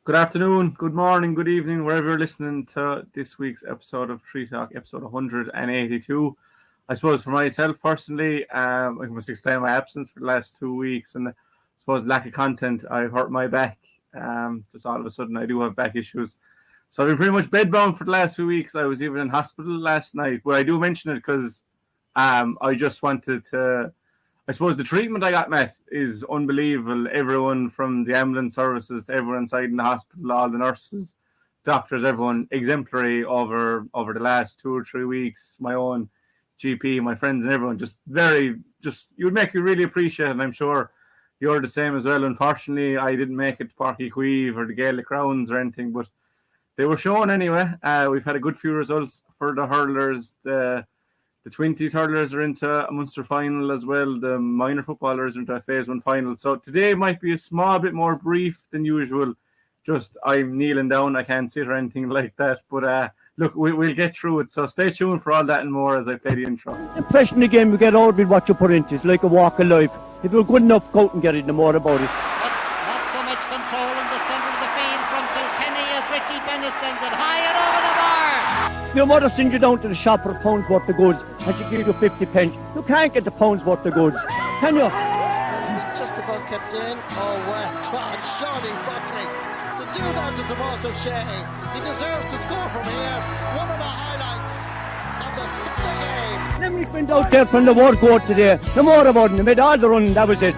Good afternoon, good morning, good evening, wherever you're listening to this week's episode of Tree Talk, episode 182. I suppose for myself personally, I must explain my absence for the last 2 weeks, and I suppose lack of content. I've hurt my back. Just all of a sudden, I do have back issues. So I've been pretty much bedbound for the last 2 weeks. I was even in hospital last night. But I do mention it because I just wanted to. I suppose the treatment I got, Matt, is unbelievable. Everyone from the ambulance services to everyone inside in the hospital, all the nurses, doctors, everyone exemplary over the last 2 or 3 weeks. My own GP, my friends and everyone, you would make you really appreciate it. And I'm sure you're the same as well. Unfortunately, I didn't make it to Parky Queeve or the Gaelic Rounds or anything, but they were shown anyway. We've had a good few results for the hurlers. The 20s hurlers are into a Munster final as well. The minor footballers are into a Phase One final. So today might be a small bit more brief than usual. Just I'm kneeling down. I can't sit or anything like that. But look, we'll get through it. So stay tuned for all that and more as I play the intro. The impression the game you get out with what you put into it's like a walk of life. If you're good enough, go out and get it, no more about it. But not so much control in the centre of the field from Kilkenny as Richie Bennett sends it high and over the bar. Your mother sends you down to the shop for a pound's worth of goods and she gives you 50 pence. You can't get the pound's worth of goods, can you? Just about kept in. Oh, well done, Shawnee Buckley. To do that to Tommaso Shea, he deserves to score from here. One of the highlights of the Sunday game. Limerick went out there from the word go today. No more about it. They made all the running, that was it.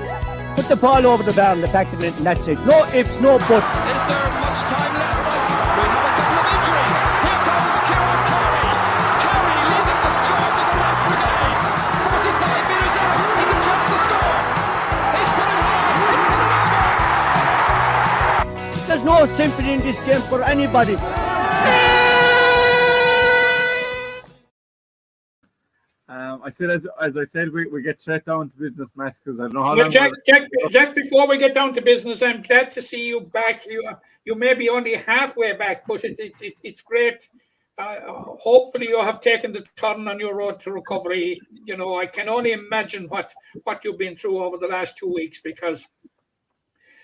Put the ball over the bar and the back of it and that's it. No ifs, no buts. Is there much time left? We have a couple of injuries. Here comes Kieran Carey. Carey leading the charge of the right brigade. 45 metres out. He's a chance to score. He's put it hard. He's put it over. There's no sympathy in this game for anybody. I said, as I said, we get straight down to business, Matt, because I don't know how Well, long. Jack, before we get down to business, I'm glad to see you back. You may be only halfway back, but it's great. Hopefully, you have taken the turn on your road to recovery. You know, I can only imagine what you've been through over the last 2 weeks, because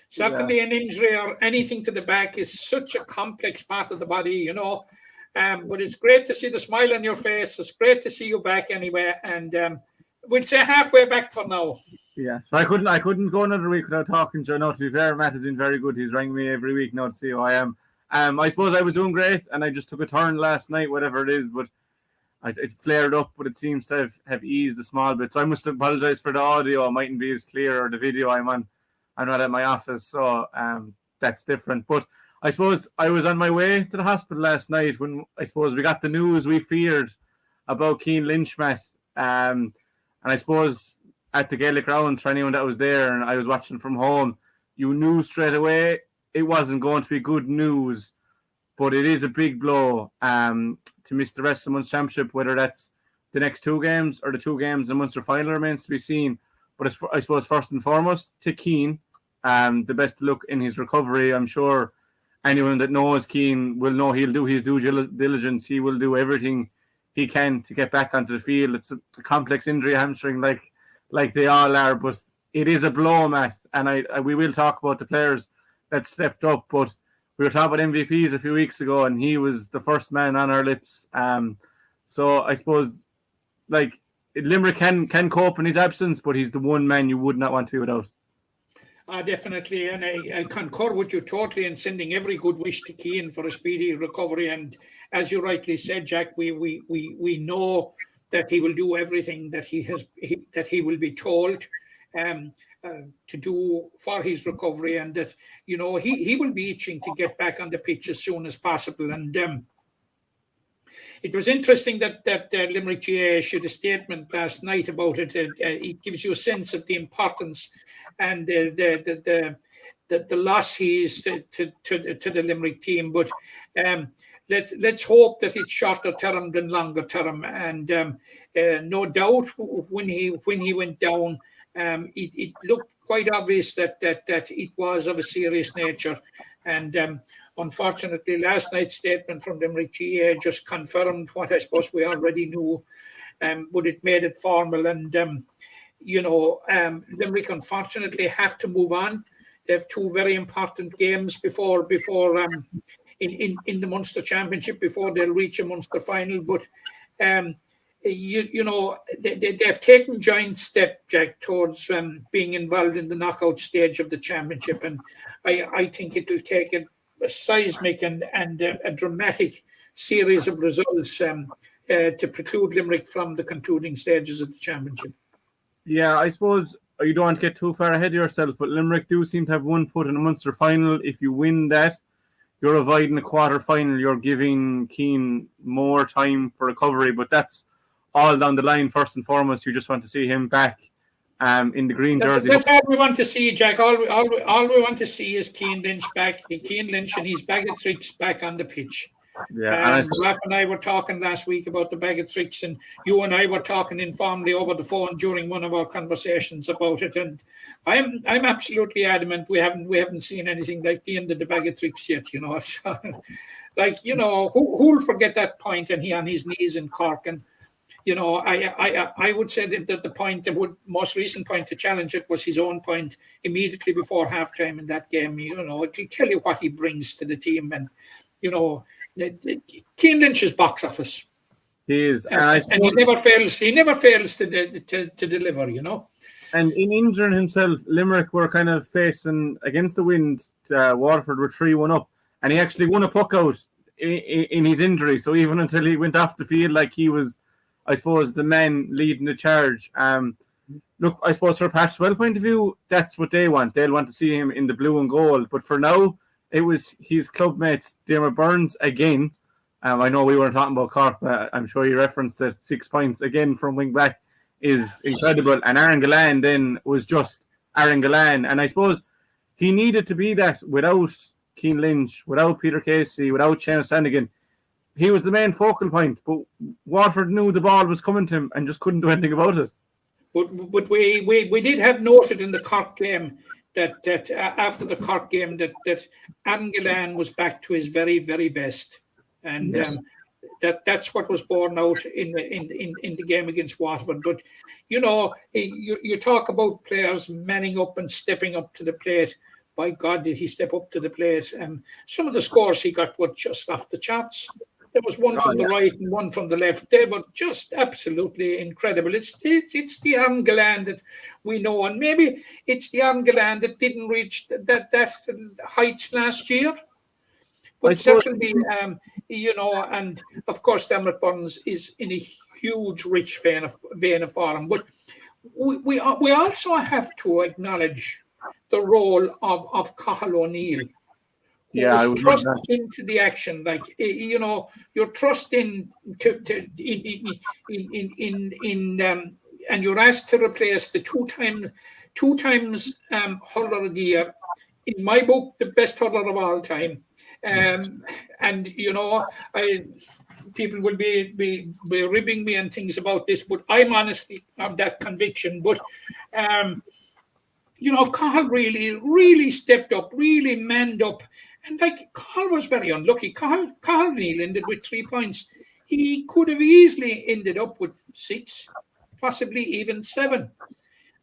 certainly an injury or anything to the back is such a complex part of the body, you know. But it's great to see the smile on your face. It's great to see you back anyway, and we'd say halfway back for now. Yeah, so I couldn't go another week without talking to you. No, to be fair, Matt has been very good. He's rang me every week now to see how I am. I suppose I was doing great, and I just took a turn last night, whatever it is, but it flared up, but it seems to have eased a small bit. So I must apologise for the audio. It mightn't be as clear, or the video I'm not at my office, so that's different. But I suppose I was on my way to the hospital last night when I suppose we got the news we feared about Keane Lynch, Matt. And I suppose at the Gaelic Rounds, for anyone that was there and I was watching from home, you knew straight away it wasn't going to be good news, but it is a big blow to miss the rest of the Munster Championship, whether that's the next 2 games or the 2 games in the Munster final remains to be seen. But I suppose first and foremost to Keane, the best of luck in his recovery. I'm sure anyone that knows Keane will know he'll do his due diligence. He will do everything he can to get back onto the field. It's a complex injury, hamstring, like they all are, but it is a blow, Matt. And we will talk about the players that stepped up, but we were talking about MVPs a few weeks ago, and he was the first man on our lips. So I suppose, Limerick can cope in his absence, but he's the one man you would not want to be without. Definitely, and I concur with you totally in sending every good wish to Keane for a speedy recovery. And as you rightly said, Jack, we know that he will do everything that he will be told to do for his recovery, and that, you know, he will be itching to get back on the pitch as soon as possible. And it was interesting that Limerick GAA issued a statement last night about it. It gives you a sense of the importance and the loss he is to the Limerick team. But let's hope that it's shorter term than longer term. And no doubt when he went down, it looked quite obvious that it was of a serious nature. And unfortunately, last night's statement from Limerick GAA just confirmed what I suppose we already knew, but it made it formal. And Limerick unfortunately have to move on. They have two very important games before in the Munster Championship before they'll reach a Munster final. But you know, they've taken giant step, Jack, towards being involved in the knockout stage of the championship, and I think it will take a seismic and a dramatic series of results to preclude Limerick from the concluding stages of the championship. Yeah, I suppose you don't want to get too far ahead of yourself, but Limerick do seem to have 1 foot in a Munster final. If you win that, you're avoiding a quarter final. You're giving Keane more time for recovery, but that's all down the line. First and foremost, you just want to see him back in the green jersey. That's all we want to see, Jack. All we want to see is Keane Lynch back. Keane Lynch and his bag of tricks back on the pitch. Yeah, and Ralph and I were talking last week about the bag of tricks, and you and I were talking informally over the phone during one of our conversations about it. And I'm absolutely adamant we haven't seen anything like the end of the bag of tricks yet. You know, so, like, you know, who'll forget that point and he on his knees in Cork. And you know, I would say that the point, the most recent point to challenge it was his own point immediately before halftime in that game. You know, it'll tell you what he brings to the team, and you know. Keane Lynch's box office. He is, and he never fails. He never fails to deliver. You know. And in injuring himself, Limerick were kind of facing against the wind. Waterford were 3-1 up, and he actually won a puck out in his injury. So even until he went off the field, like he was, I suppose, the man leading the charge. Look, I suppose from a Pat Swell point of view, that's what they want. They'll want to see him in the blue and gold. But for now, it was his club mates, Dermot Burns, again. I know we weren't talking about Cork, but I'm sure you referenced that 6 points again from wing back is incredible. And Aaron Gillane then was just Aaron Gillane. And I suppose he needed to be that without Keane Lynch, without Peter Casey, without Seamus Flanagan. He was the main focal point, but Waterford knew the ball was coming to him and just couldn't do anything about it. But we did have noted in the Cork game that after the Cork game that Aaron Gillane was back to his very, very best, and yes. That's what was borne out in the game against Waterford. But you know, you talk about players manning up and stepping up to the plate. By God, did he step up to the plate? Some of the scores he got were just off the charts. There was one from the right and one from the left. They were just absolutely incredible. It's the Aaron Gillane that we know, and maybe it's the Aaron Gillane that didn't reach that heights last year. But certainly, you know, and of course, Dermot Burns is in a huge, rich vein of form. But we also have to acknowledge the role of Cathal O'Neill. Yeah, I trust into the action, like you know, you're trusting and you're asked to replace the two times hurler of the year. In my book, the best hurler of all time, and you know, people will be ribbing me and things about this, but I'm honestly of that conviction. But you know, Cathal really stepped up, really manned up. And like, Cathal was very unlucky. Cathal O'Neill ended with 3 points. He could have easily ended up with 6, possibly even 7.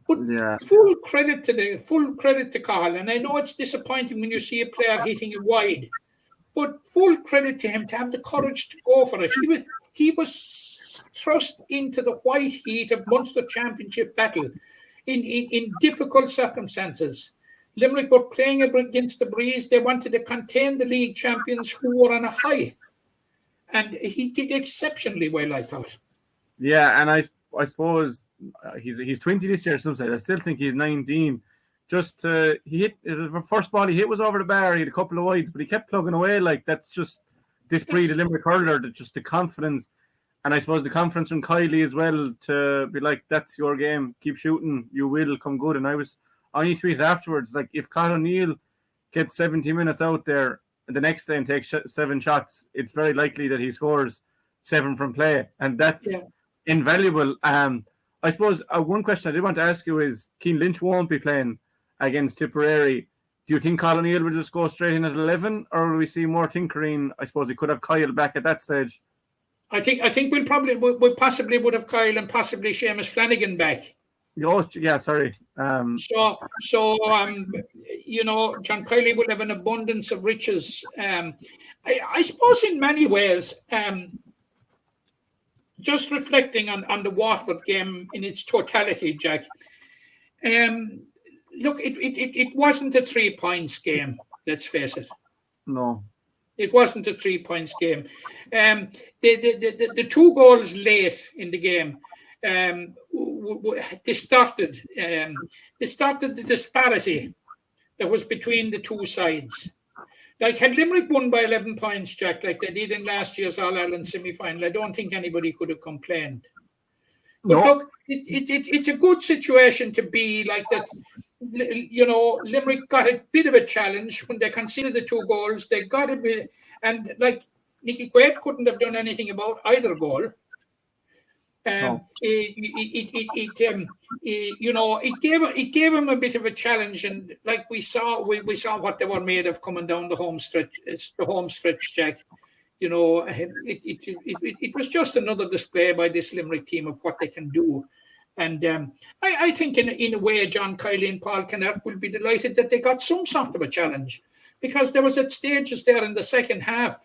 But yeah. full credit to Cathal. And I know it's disappointing when you see a player hitting it wide, but full credit to him to have the courage to go for it. He was thrust into the white heat of Munster Championship battle in difficult circumstances. Limerick were playing against the breeze. They wanted to contain the league champions who were on a high. And he did exceptionally well, I thought. Yeah, and I suppose he's 20 this year, some say. I still think he's 19. Just he hit the first ball he hit was over the bar. He had a couple of wides, but he kept plugging away. Like, that's just this breed of Limerick hurler, that just the confidence. And I suppose the confidence from Kylie as well to be like, that's your game. Keep shooting. You will come good. And I tweeted afterwards, like, if Cathal O'Neill gets 70 minutes out there the next day and takes 7 shots, it's very likely that he scores 7 from play. And that's invaluable. I suppose one question I did want to ask you is, Keane Lynch won't be playing against Tipperary. Do you think Cathal O'Neill will just go straight in at 11, or will we see more tinkering? I suppose he could have Kyle back at that stage. I think we possibly would have Kyle and possibly Seamus Flanagan back. Yeah, sorry. So you know, John Kiley will have an abundance of riches. I suppose in many ways, just reflecting on the Waterford game in its totality, Jack. Look, it wasn't a 3 points game. Let's face it. No. It wasn't a 3 points game. The 2 goals late in the game, they started the disparity that was between the two sides. Like, had Limerick won by 11 points, Jack, like they did in last year's All-Ireland semi-final, I don't think anybody could have complained. But look, it's a good situation to be like that. You know, Limerick got a bit of a challenge when they conceded the 2 goals. They got a bit, and like Nicky Quaid couldn't have done anything about either goal. It gave him a bit of a challenge, and like we saw what they were made of coming down the home stretch. It's the home stretch, Jack. You know, it was just another display by this Limerick team of what they can do. And I think in a way, John Kiley and Paul Kennett will be delighted that they got some sort of a challenge, because there was at stages there in the second half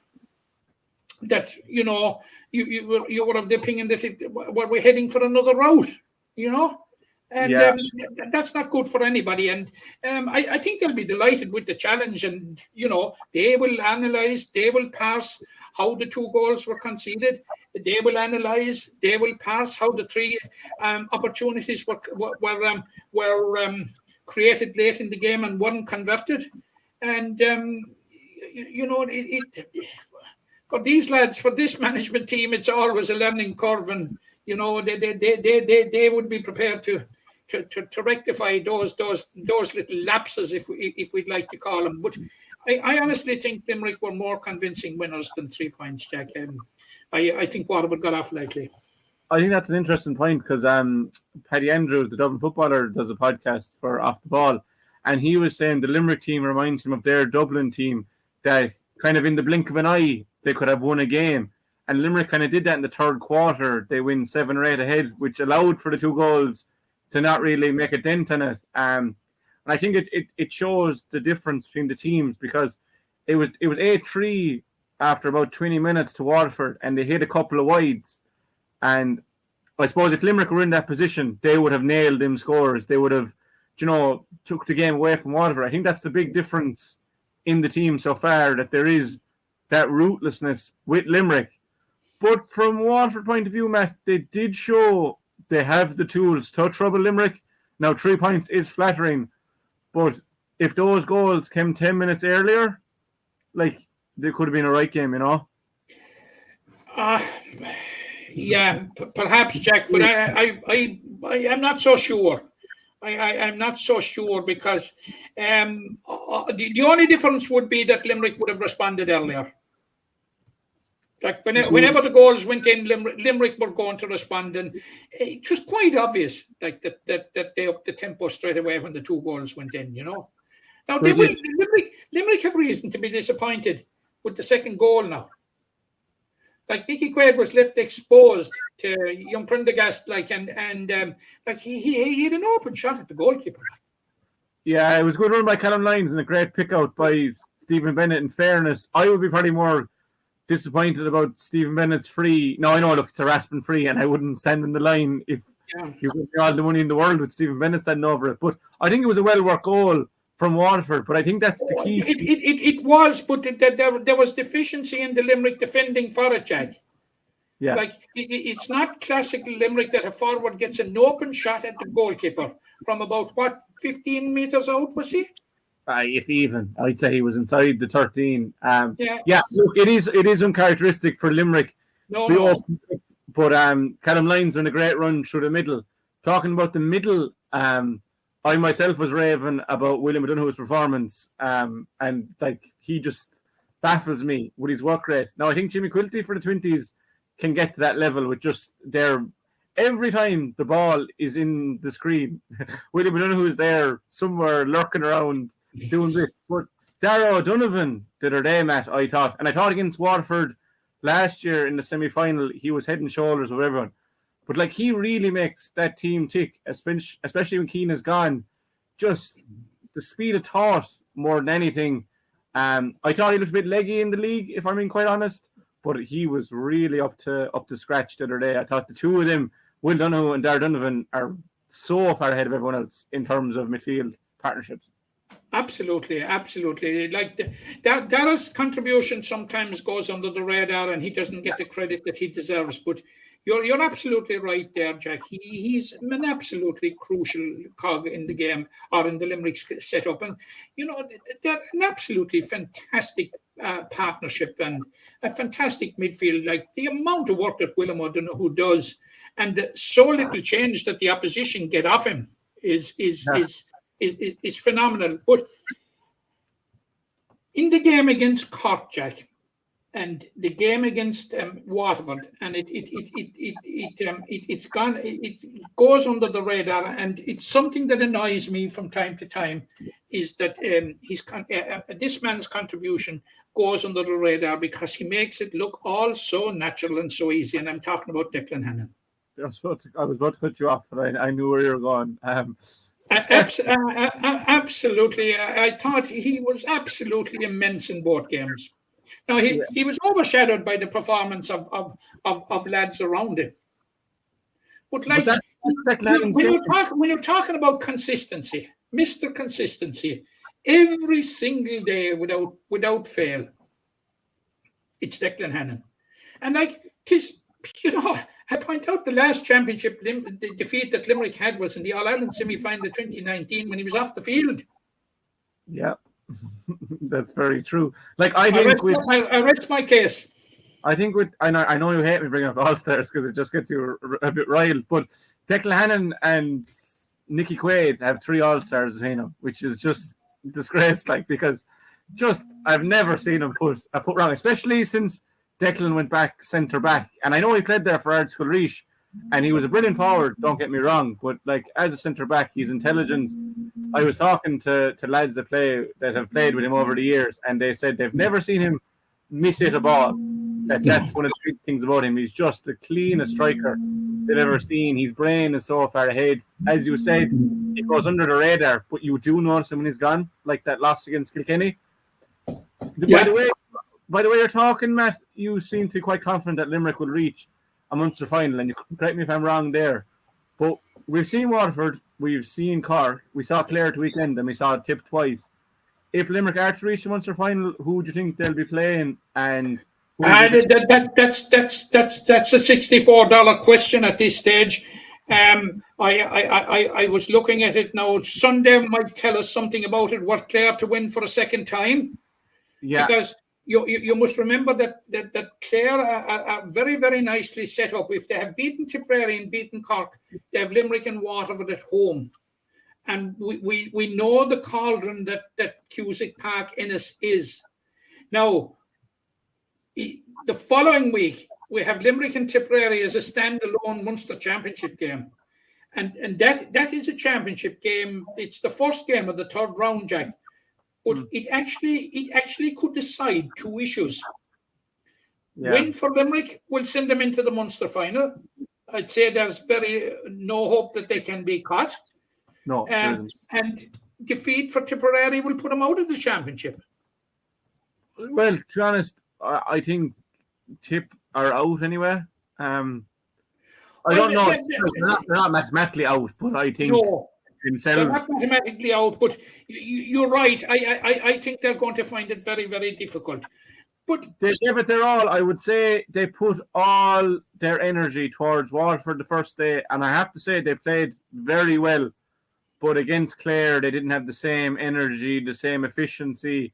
that, you know, you were of the opinion that we're heading for another route, you know. And that's not good for anybody. And I think they'll be delighted with the challenge. And, you know, they will analyse, they will pass how the 2 goals were conceded. They will analyse, they will pass how the 3 opportunities were created late in the game and 1 converted. And, you know, for these lads, for this management team, it's always a learning curve. And, you know, they would be prepared to rectify those little lapses, if we'd like to call them. But I honestly think Limerick were more convincing winners than 3 points, Jack. I think Waterford got off lightly. I think that's an interesting point, because Paddy Andrews, the Dublin footballer, does a podcast for Off the Ball, and he was saying the Limerick team reminds him of their Dublin team, that kind of in the blink of an eye they could have won a game. And Limerick kind of did that in the third quarter. They win 7 or 8 ahead, which allowed for the 2 goals to not really make a dent on it. And I think it shows the difference between the teams, because it was 8-3 after about 20 minutes to Waterford, and they hit a couple of wides. And I suppose if Limerick were in that position, they would have nailed them scores. They would have, you know, took the game away from Waterford. I think that's the big difference in the team so far, that there is that ruthlessness with Limerick. But from Waterford point of view, Matt, they did show they have the tools to trouble Limerick. Now, 3 points is flattering, but if those goals came 10 minutes earlier, like, they could have been a right game, you know? Yeah, perhaps, Jack, but I am not so sure. I'm not so sure, because the only difference would be that Limerick would have responded earlier. Like whenever the goals went in, Limerick were going to respond, and it was quite obvious, like that they upped the tempo straight away when the 2 goals went in. You know, now Limerick have reason to be disappointed with the second goal now. Like, Nicky Quaid was left exposed to young Prendergast, like, and like he had an open shot at the goalkeeper. Yeah, it was a good run by Callum Lyons and a great pick out by Stephen Bennett. In fairness, I would be probably more disappointed about Stephen Bennett's free. No, I know, look, it's a rasping free, and I wouldn't stand in the line if you would all the money in the world with Stephen Bennett standing over it. But I think it was a well-worked goal from Waterford, but I think that's the key. It was, but there was deficiency in the Limerick defending for it, Jack. Yeah. Like, it's not classic Limerick that a forward gets an open shot at the goalkeeper from about, 15 metres out, was he? If even, I'd say he was inside the 13. Look, it is uncharacteristic for Limerick. No. But Callum Lyons on a great run through the middle. Talking about the middle, I myself was raving about William O'Donoghue's performance, and like, he just baffles me with his work rate. Now, I think Jimmy Quilty for the 20s can get to that level with just every time the ball is in the screen, William O'Donoghue is there somewhere lurking around doing this. But Darragh O'Donovan did her day, Matt, I thought. And I thought against Waterford last year in the semi-final, he was head and shoulders with everyone. But like he really makes that team tick, especially when Keane is gone. Just the speed of thought more than anything. I thought he looked a bit leggy in the league, if I'm being quite honest. But he was really up to scratch the other day. I thought the two of them, Will Donoghue and Dar Donovan, are so far ahead of everyone else in terms of midfield partnerships. Absolutely. Like Darrag's contribution sometimes goes under the radar, and he doesn't get the credit that he deserves. But you're absolutely right there, Jack. He's an absolutely crucial cog in the game, or in the Limerick setup, and they're an absolutely fantastic partnership and a fantastic midfield. Like the amount of work that Willem O'Donoghue does, and so little change that the opposition get off him is phenomenal. But in the game against Cork, Jack, and the game against Waterford, and it goes under the radar, and it's something that annoys me from time to time, is that this man's contribution goes under the radar because he makes it look all so natural and so easy. And I'm talking about Declan Hannon. I was about to cut you off, but I knew where you were going. Absolutely. I thought he was absolutely immense in both games. Now, he was overshadowed by the performance of lads around him. But like, when you're talking about consistency, Mr. Consistency, every single day without fail, it's Declan Hannon. And like, I point out the last championship the defeat that Limerick had was in the All-Ireland semi-final of 2019 when he was off the field. Yeah, that's very true. Like I rest my case. I think I know you hate me bringing up All-Stars because it just gets you a bit riled, but Declan Hannon and Nicky Quaid have 3 All-Stars between them, which is just disgrace. Like, because I've never seen him put a foot wrong, especially since Declan went back centre back, and I know he played there for Ardscoil Reach, and he was a brilliant forward, don't get me wrong, but like as a centre back, his intelligence. I was talking to lads that have played with him over the years, and they said they've never seen him miss hit a ball. That's one of the big things about him. He's just the cleanest striker they've ever seen. His brain is so far ahead. As you said, it goes under the radar, but you do notice him when he's gone, like that loss against Kilkenny. Yeah. By the way you're talking, Matt, you seem to be quite confident that Limerick will reach a Munster final, and you correct me if I'm wrong there. But we've seen Waterford, we've seen Cork, we saw Clare at the weekend, and we saw Tip twice. If Limerick are to reach the Munster final, who do you think they'll be playing? And that's a $64 question at this stage. I was looking at it now. Sunday might tell us something about it. What Clare to win for a second time? Yeah, because you must remember that Clare are very, very nicely set up. If they have beaten Tipperary and beaten Cork, they have Limerick and Waterford at home. And we know the cauldron that Cusack Park Ennis is. Now, the following week, we have Limerick and Tipperary as a standalone Munster Championship game. And that is a championship game. It's the first game of the third round, Jack. But it actually could decide 2 issues. Yeah. Win for Limerick will send them into the Munster final. I'd say there's no hope that they can be caught. No, and defeat for Tipperary will put them out of the championship. Well, to be honest, I think Tip are out anyway. I don't know. They're not mathematically out, but I think themselves. They're not mathematically out, but you're right. I think they're going to find it very, very difficult. But they gave it their all. I would say they put all their energy towards Waterford the first day, and I have to say they played very well. But against Clare, they didn't have the same energy, the same efficiency.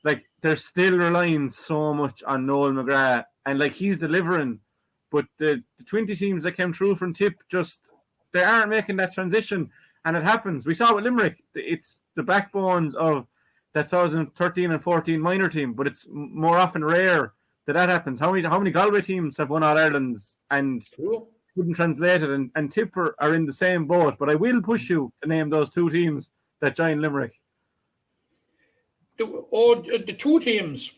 Like, they're still relying so much on Noel McGrath, and like he's delivering. But the 20 teams that came through from Tip they aren't making that transition, and it happens. We saw it with Limerick. It's the backbones of that 2013 and 14 minor team, but it's more often rare that happens. How many Galway teams have won All Irelands and couldn't translate it? And Tipper are in the same boat. But I will push you to name those 2 teams that joined Limerick. The 2 teams.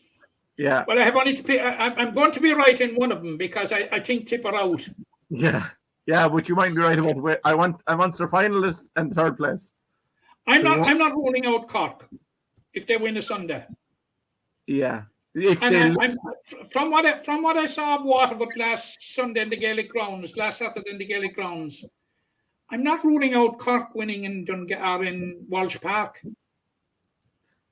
Yeah. Well, I have only to pick. I'm going to be right in one of them because I think Tipper out. Yeah. Yeah, but you might be right about. I want a Munster finalist and third place. I'm not ruling out Cork if they win a Sunday. Yeah. From what I saw of Waterford last Sunday in the Gaelic grounds, last Saturday in the Gaelic grounds, I'm not ruling out Cork winning in Walsh Park.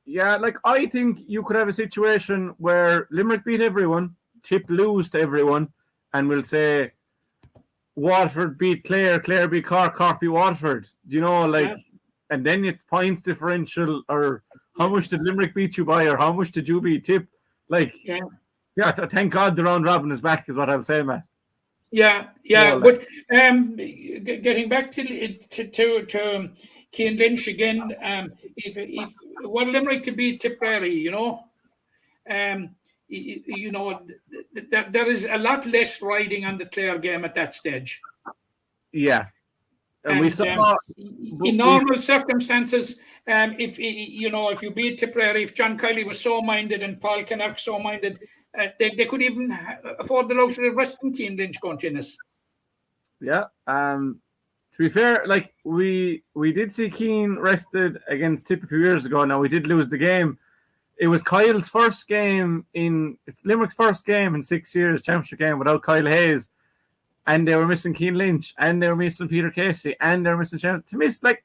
Yeah, like I think you could have a situation where Limerick beat everyone, Tip lose to everyone, and we'll say Waterford beat Clare, Clare beat Cork, Cork beat Waterford. And then it's points differential, or how much did Limerick beat you by, or how much did you beat Tip? Thank God the round robin is back, is what I'll say, Matt. Yeah. But getting back to Keane Lynch again, if were Limerick to beat Tipperary, there is a lot less riding on the Clare game at that stage. Yeah. And we saw in normal circumstances, if you beat Tipperary, if John Kiley was so minded and Paul Kinnock so minded, they could even afford the luxury of resting Keane Lynch going to Ennis. Yeah. To be fair, like we did see Keane rested against Tip a few years ago. Now we did lose the game. It was Kyle's first game it's Limerick's first game in 6 years, championship game without Kyle Hayes. And they were missing Keane Lynch, and they were missing Peter Casey, and they were missing Shane. To miss, like,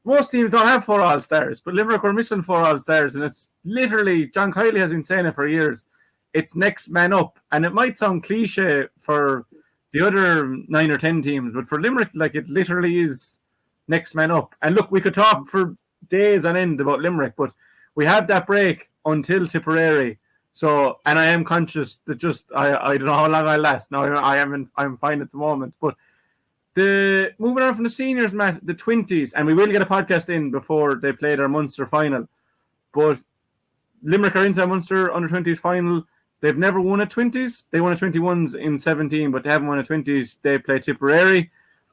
most teams don't have 4 All-Stars, but Limerick were missing 4 All-Stars, and it's literally, John Kiley has been saying it for years, it's next man up. And it might sound cliche for the other 9 or 10 teams, but for Limerick, like, it literally is next man up. And look, we could talk for days on end about Limerick, but we have that break until Tipperary. So, and I am conscious that I don't know how long I'll last. Now I'm fine at the moment. But moving on from the seniors, Matt, the 20s, and we will get a podcast in before they play their Munster final. But Limerick are into a Munster under-20s final. They've never won a 20s. They won a 21s in 17, but they haven't won a 20s. They play Tipperary.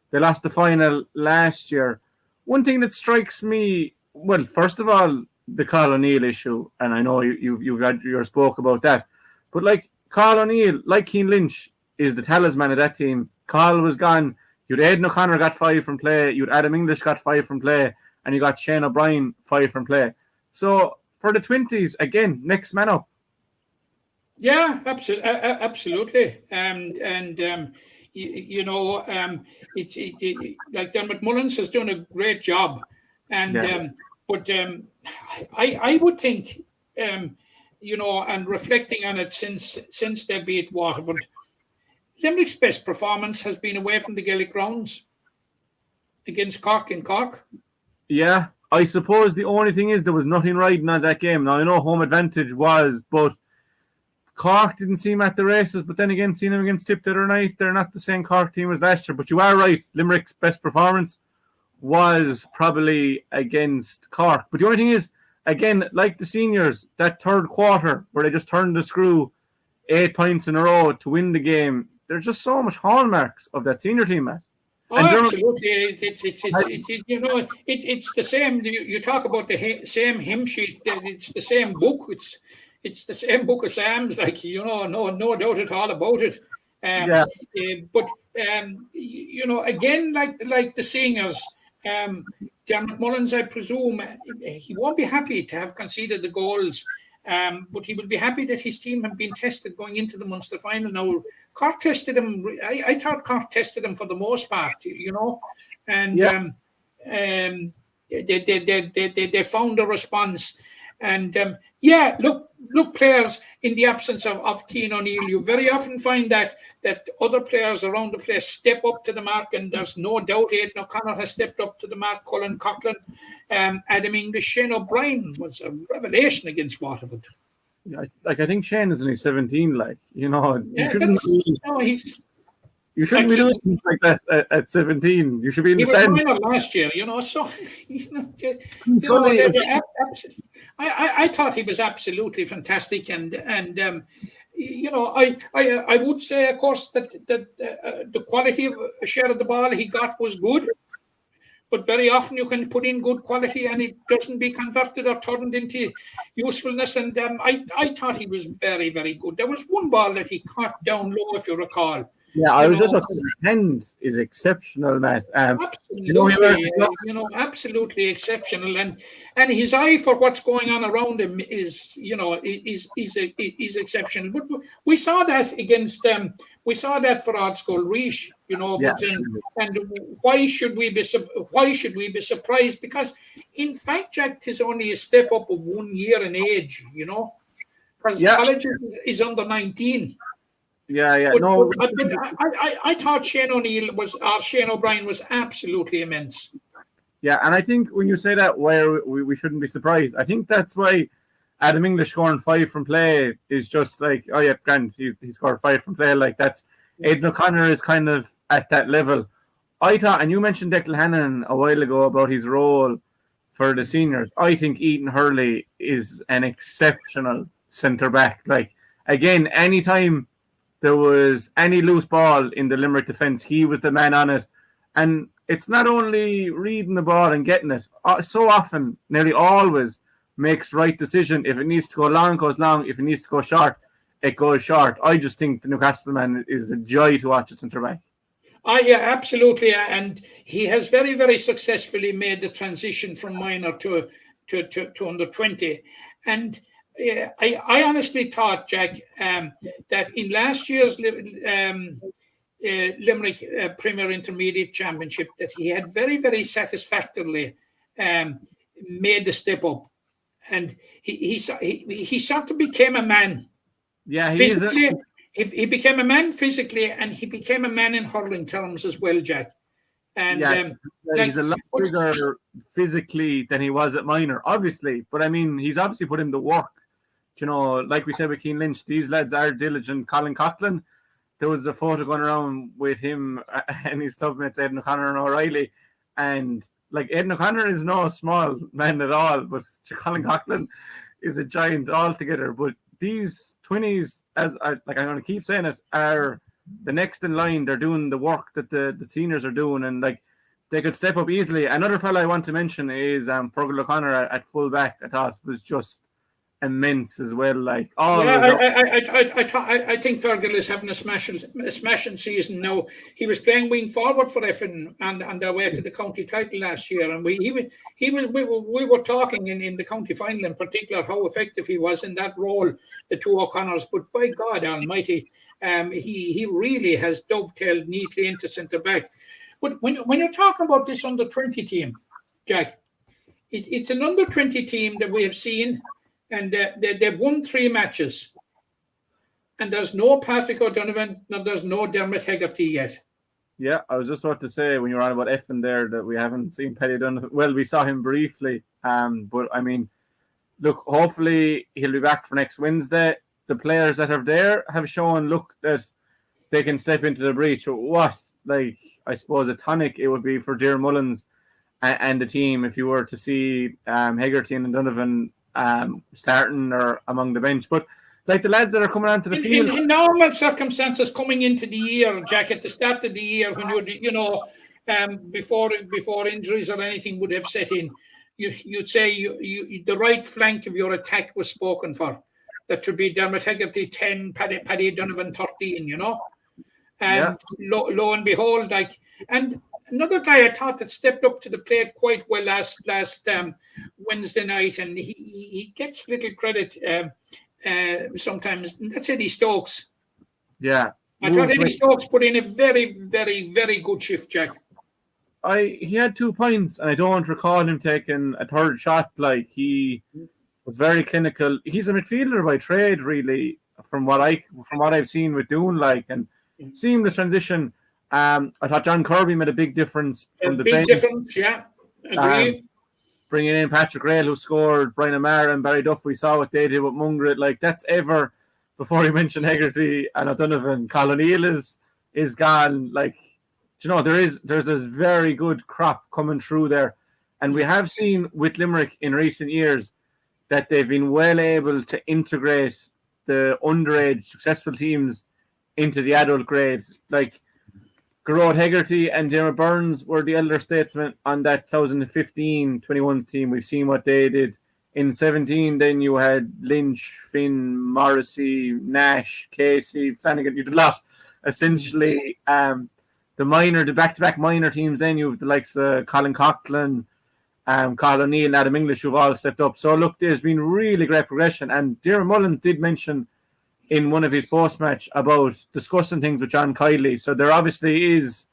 They lost the final last year. One thing that strikes me, well, first of all, the Carl O'Neill issue, and I know you've had your spoke about that, but like Carl O'Neill, like Keane Lynch, is the talisman of that team. Carl was gone. You'd Aidan O'Connor got 5 from play. You'd Adam English got 5 from play, and you got Shane O'Brien 5 from play. So for the 20s, again, next man up. Yeah, absolutely. It's like Dermot Mullins has done a great job, and. Yes. But I would think, and reflecting on it since they beat Waterford, Limerick's best performance has been away from the Gaelic grounds against Cork in Cork. Yeah, I suppose the only thing is there was nothing riding on that game. Now, I know home advantage was, but Cork didn't seem at the races. But then again, seeing them against Tip the other night, they're not the same Cork team as last year. But you are right, Limerick's best performance was probably against Cork. But the only thing is, again, like the seniors, that third quarter where they just turned the screw 8 points in a row to win the game, there's just so much hallmarks of that senior team, Matt. Oh, absolutely. It's the same. You talk about the same hymn sheet. It's the same book. It's the same book of Psalms, no doubt at all about it. But again, like the singers, Dermot Mullins, I presume, he won't be happy to have conceded the goals, but he will be happy that his team have been tested going into the Munster final. Now, Cork tested him. I thought Cork tested him for the most part, and yes. They found a response. And look, players in the absence of Cian O'Neill, you very often find that other players around the place step up to the mark, and there's no doubt Aidan O'Connor has stepped up to the mark. Colin Coughlin, Adam English, Shane O'Brien was a revelation against Waterford. I think Shane is only 17. You shouldn't be doing things like that at 17. You should be in the stands. He was last year, so I thought he was absolutely fantastic, and I would say, of course, that the quality of share of the ball he got was good, but very often you can put in good quality and it doesn't be converted or turned into usefulness. And I thought he was very, very good. There was one ball that he caught down low, if you recall. Yeah, I was just about to say, his hand is exceptional, Matt. Absolutely exceptional, and his eye for what's going on around him is exceptional. But we saw that against for Odd Skull Reach, Yes. and why should we be surprised? Because in fact, Jack, 'tis only a step up of 1 year in age, because college is under 19. Yeah. I thought Shane O'Brien was absolutely immense. Yeah, and I think when you say that, why we shouldn't be surprised. I think that's why Adam English scoring 5 from play is just like, oh yeah, grand, he scored 5 from play. Like that's Aidan O'Connor is kind of at that level. I thought, and you mentioned Declan Hannon a while ago about his role for the seniors. I think Ethan Hurley is an exceptional centre back. Like again, anytime there was any loose ball in the Limerick defence, he was the man on it. And it's not only reading the ball and getting it. So often, nearly always, makes right decision. If it needs to go long, it goes long. If it needs to go short, it goes short. I just think the Newcastle man is a joy to watch at centre back. Yeah, absolutely. And he has very, very successfully made the transition from minor to under 20. And I honestly thought, Jack, that in last year's Limerick Premier Intermediate Championship, that he had very, very satisfactorily made the step up, and he sort of became a man. Yeah, he became a man physically, and he became a man in hurling terms as well, Jack. And yes, he's a lot bigger physically than he was at minor, obviously. But I mean, he's obviously put in the work. Like we said with Keane Lynch, these lads are diligent. Colin Coughlin, there was a photo going around with him and his clubmates Aidan O'Connor and O'Reilly, and like Aidan O'Connor is no small man at all, but Colin Coughlin is a giant altogether. But these 20s, as I'm going to keep saying it, are the next in line. They're doing the work that the seniors are doing, and like they could step up easily. Another fella I want to mention is Fergal O'Connor at full back. I thought was just immense as well. Like I think Fergal is having a smashing season now. He was playing wing forward for Effin on their way to the county title last year, and we were talking in the county final in particular how effective he was in that role, the two O'Connors. But by God Almighty, he really has dovetailed neatly into centre back. But when you're talking about this under 20 team, Jack, it's an under 20 team that we have seen. And they've won 3 matches. And there's no Patrick O'Donovan, there's no Dermot Hegarty yet. Yeah, I was just about to say, when you were on about Effin there, that we haven't seen Paddy O'Donovan. Well, we saw him briefly. But, I mean, look, hopefully he'll be back for next Wednesday. The players that are there have shown, that they can step into the breach. What, I suppose, a tonic it would be for Dear Mullins and the team if you were to see Hegarty and Donovan starting or among the bench. But like the lads that are coming onto the field in normal circumstances coming into the year, Jack, at the start of the year when before injuries or anything would have set in, you'd say you the right flank of your attack was spoken for. That would be Dermot Hegarty 10, Paddy Donovan 13, and lo and behold, and another guy I thought that stepped up to the plate quite well last Wednesday night, and he gets little credit sometimes. That's Eddie Stokes. Yeah. I thought Eddie Stokes put in a very, very, very good shift, Jack. He had 2 points, and I don't recall him taking a third shot. He was very clinical. He's a midfielder by trade, really, from what I've seen with Doon, and seamless transition. I thought John Kirby made a big difference from the bench. Big difference, yeah. Agreed. Bringing in Patrick Rail, who scored, Brian O'Mara and Barry Duff. We saw what they did with Mungret. That's ever, before you mentioned Hegarty and O'Donovan, Colin Neal is gone. There's this very good crop coming through there. And we have seen with Limerick in recent years that they've been well able to integrate the underage successful teams into the adult grade. Garrod Hegarty and Dermot Burns were the elder statesmen on that 2015-21s team. We've seen what they did. In 17, then you had Lynch, Finn, Morrissey, Nash, Casey, Flanagan. You did a lot. essentially the back-to-back minor teams. Then you have the likes of Colin Coughlin, Carl O'Neill, and Adam English, who've all stepped up. So look, there's been really great progression. And Darren Mullins did mention in one of his post-match about discussing things with John Kiley. So there obviously is,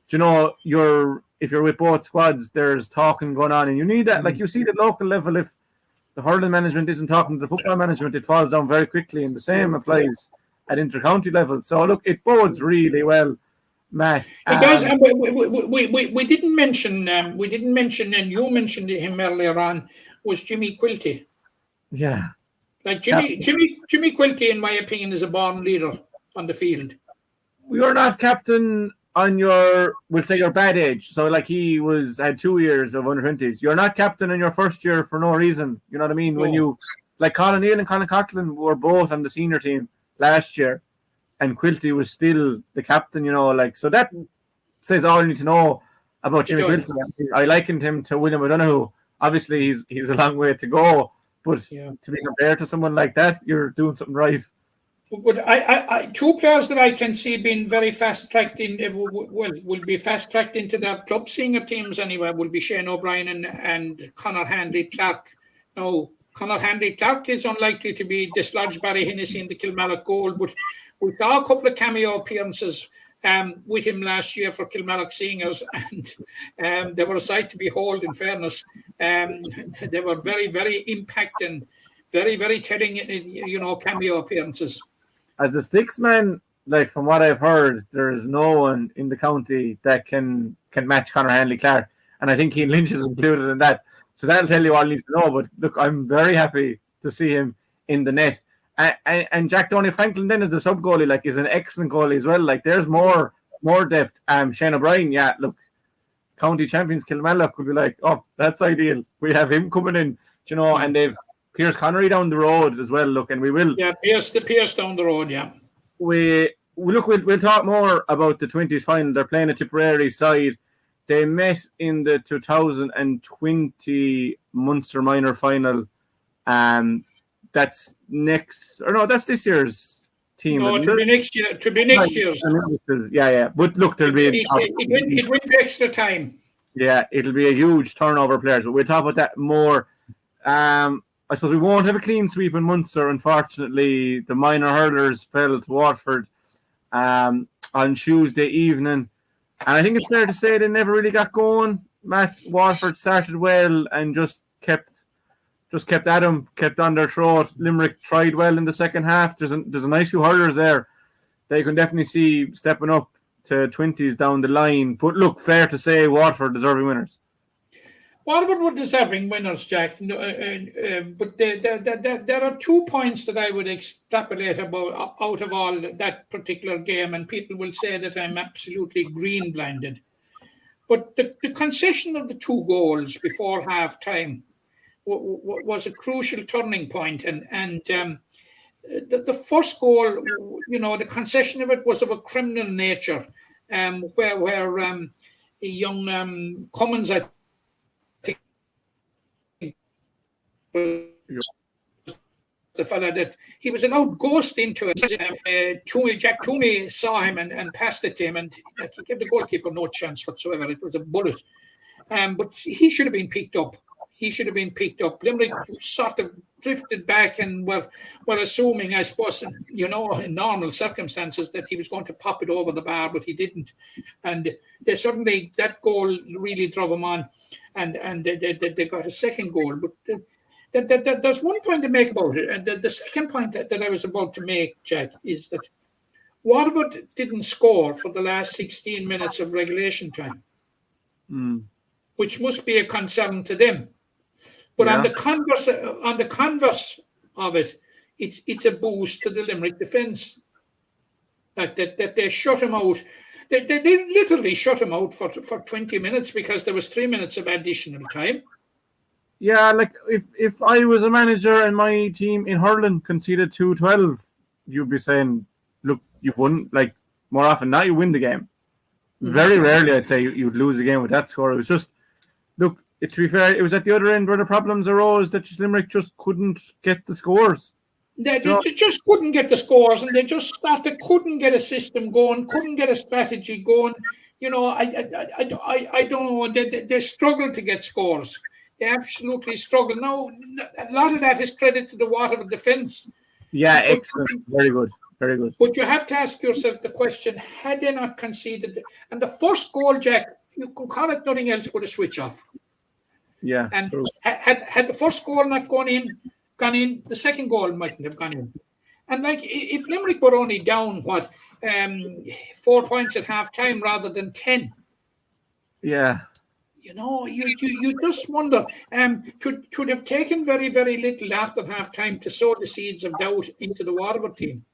if you're with both squads, there's talking going on, and you need that. Like you see at local level, if the hurling management isn't talking to the football management, it falls down very quickly, and the same applies at inter-county level. So look, it bodes really well, Matt. It does. We didn't mention, and you mentioned him earlier on, was Jimmy Quilty. Yeah. Like Jimmy Quilty, in my opinion, is a born leader on the field. You're not captain on your bad age. So like he had 2 years of under-20s. You're not captain in your first year for no reason. You know what I mean? When you, like Colin O'Neill and Colin Coughlin were both on the senior team last year, and Quilty was still the captain, so that says all you need to know about Jimmy Quilty. I likened him to William O'Donoghue. Obviously he's a long way to go, but to be compared to someone like that, you're doing something right. But I two players that I can see being very fast-tracked will be fast-tracked into their club senior teams anyway, will be Shane O'Brien and Conor Handley-Clark. Now, Conor Handley-Clark is unlikely to be dislodged Barry Hennessy in the Kilmallock goal, but we saw a couple of cameo appearances with him last year for Kilmallock seniors, and they were a sight to behold, in fairness. They were very, very impacting, very, very telling, cameo appearances. As a sticks man, like from what I've heard, there is no one in the county that can match Conor Handley-Clark, and I think Keane Lynch is included in that. So that'll tell you all you need to know. But look, I'm very happy to see him in the net. And Jack Downey Franklin then is the sub goalie, like is an excellent goalie as well. Like there's more depth. Shane O'Brien, look, county champions Kilmallock could be like, oh, that's ideal. We have him coming in, and they've Pierce Connery down the road as well. Look, and we will. Yeah, Pierce down the road. Yeah. We'll talk more about the 20s final. They're playing a Tipperary side. They met in the 2020 Munster minor final. That's this year's team. No, it could be next year's. Yeah. But look, there'll be. It went to extra time. Yeah, it'll be a huge turnover of players, but we'll talk about that more. I suppose we won't have a clean sweep in Munster. Unfortunately, the minor hurlers fell to Waterford on Tuesday evening. And I think it's fair to say they never really got going. Waterford started well and just kept at them, kept on their throat. Limerick tried well in the second half. There's a nice few hurlers there. They can definitely see stepping up to 20s down the line. But look, fair to say Waterford deserving winners. Waterford were deserving winners, Jack. But there are 2 points that I would extrapolate out of all that particular game, and people will say that I'm absolutely green-blinded. But the concession of the 2 goals before half-time was a crucial turning point. And the first goal, the concession of it was of a criminal nature, where young Cummins, I think, the fella that he was allowed ghost into it. Jack Toomey saw him and passed it to him, and he gave the goalkeeper no chance whatsoever. It was a bullet. But he should have been picked up. Limerick sort of drifted back and were assuming, I suppose, in normal circumstances that he was going to pop it over the bar, but he didn't. And that goal really drove him on, and they got a second goal. But there's one point to make about it. And the second point that I was about to make, Jack, is that Waterford didn't score for the last 16 minutes of regulation time, which must be a concern to them. But on the converse of it, it's a boost to the Limerick defence. That they shut him out. They literally shut him out for 20 minutes because there was 3 minutes of additional time. Yeah, like if I was a manager and my team in hurling conceded 2-12, you'd be saying, look, you've won. Like more often than not, you win the game. Very rarely, I'd say you'd lose a game with that score. It was just, look, to be fair, it was at the other end where the problems arose that Limerick just couldn't get the scores. They just couldn't get the scores, and they couldn't get a system going, couldn't get a strategy going. You know, I don't know. They struggled to get scores. They absolutely struggled. Now, a lot of that is credit to the Waterford defence. Yeah, excellent. Very good. Very good. But you have to ask yourself the question, had they not conceded? And the first goal, Jack, you could call it nothing else but a switch off. Yeah. And true. had the first goal not gone in, the second goal mightn't have gone in. And like, if Limerick were only down, 4 points at half time rather than 10. Yeah. You know, you just wonder, could have taken very, very little after half time to sow the seeds of doubt into the Waterford team.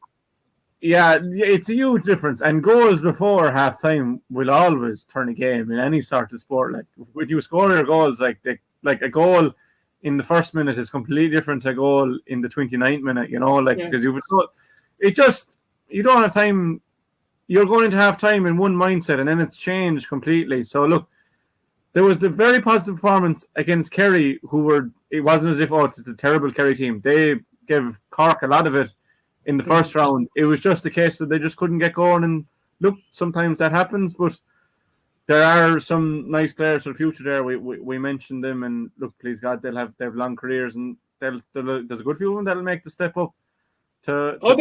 Yeah, it's a huge difference. And goals before half time will always turn a game in any sort of sport. Like, when you score your goals, like a goal in the first minute is completely different to a goal in the 29th minute, because you don't have time. You're going into half time in one mindset, and then it's changed completely. So look, there was the very positive performance against Kerry, it wasn't as if, it's a terrible Kerry team. They gave Cork a lot of it in the first round. It was just a case that they just couldn't get going. And look, sometimes that happens, but there are some nice players for the future there. We mentioned them, and look, please God, they have long careers, and there's a good few of them that'll make the step up. There's no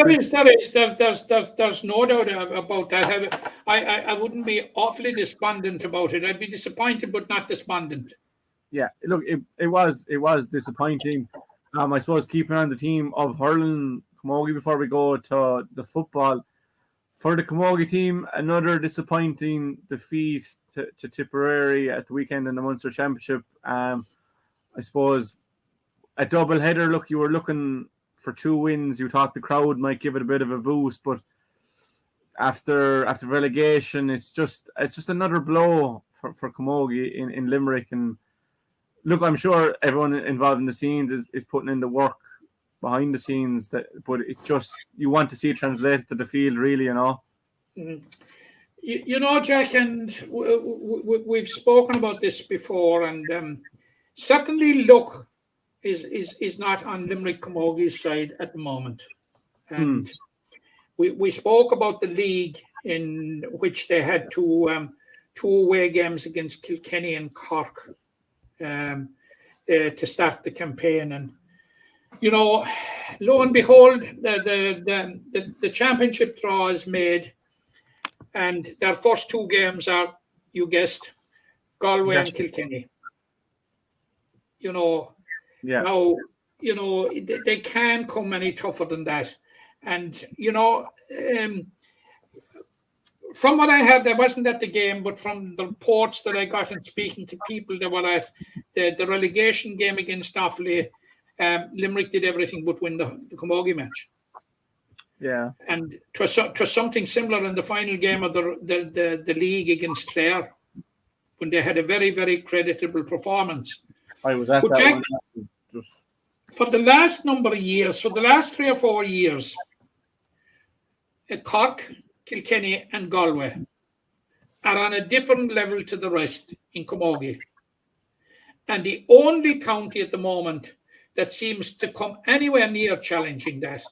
doubt about that. I wouldn't be awfully despondent about it. I'd be disappointed, but not despondent. Yeah, look, it was disappointing. I suppose keeping on the team of hurling camogie before we go to the football. For the camogie team, another disappointing defeat to Tipperary at the weekend in the Munster Championship. I suppose a double header. Look, you were looking for 2 wins. You thought the crowd might give it a bit of a boost, but after relegation, it's just another blow for camogie in Limerick. And look, I'm sure everyone involved in the scenes is putting in the work behind the scenes, but it just, you want to see it translated to the field, really, Mm-hmm. You know, Jack, and we've spoken about this before, and certainly luck is not on Limerick Camogie's side at the moment. And we spoke about the league, in which they had two away games against Kilkenny and Cork to start the campaign. And you know, lo and behold, the championship draw is made, and their first 2 games are, you guessed, Galway and Kilkenny. You know, now, you know, they can't come any tougher than that. And, you know, from what I heard, I wasn't at the game, but from the reports that I got and speaking to people that were at the relegation game against Offaly, Limerick did everything but win the camogie match. Yeah. And it was something similar in the final game of the league against Clare, when they had a very, very creditable performance. I was at but that Jack, one. For the last number of years, for the last 3 or 4 years, Cork, Kilkenny and Galway are on a different level to the rest in camogie. And the only county at the moment that seems to come anywhere near challenging that,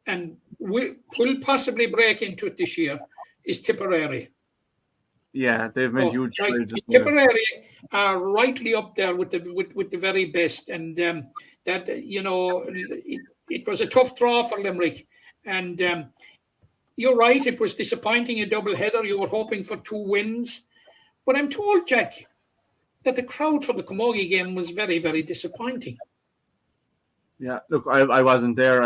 and will possibly break into it this year, is Tipperary. Yeah, they've made huge strides. Tipperary are rightly up there with the very best, and that, you know, it was a tough draw for Limerick, and you're right, it was disappointing, a double header. You were hoping for 2 wins, but I'm told, Jack, that the crowd for the camogie game was very, very disappointing. Yeah, look, I wasn't there.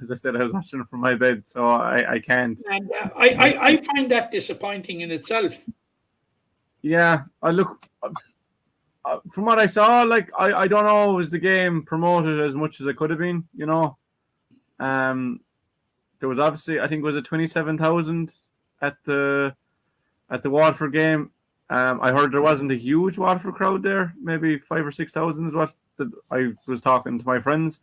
As I said, I was watching it from my bed, so I can't. And I find that disappointing in itself. Yeah, I look, from what I saw, like, I don't know, was the game promoted as much as it could have been, you know? There was obviously, I think, was it 27,000 at the Waterford game. I heard there wasn't a huge Waterford crowd there, maybe 5,000 or 6,000 is what I was talking to my friends.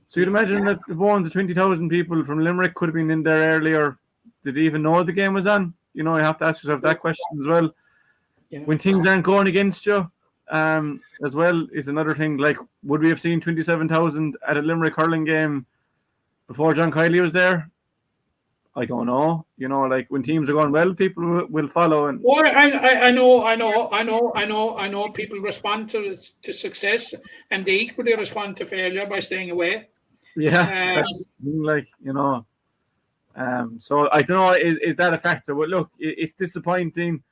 So you'd imagine that the 20,000 people from Limerick could have been in there earlier. Did they even know the game was on? You know, you have to ask yourself that question as well. Yeah. When things aren't going against you, as well is another thing. Like, would we have seen 27,000 at a Limerick hurling game before John Kiley was there? I don't know. You know, like when teams are going well, people will follow. And I know. People respond to success, and they equally respond to failure by staying away. Yeah, that's, like, you know. So I don't know. Is that a factor? But look, it's disappointing.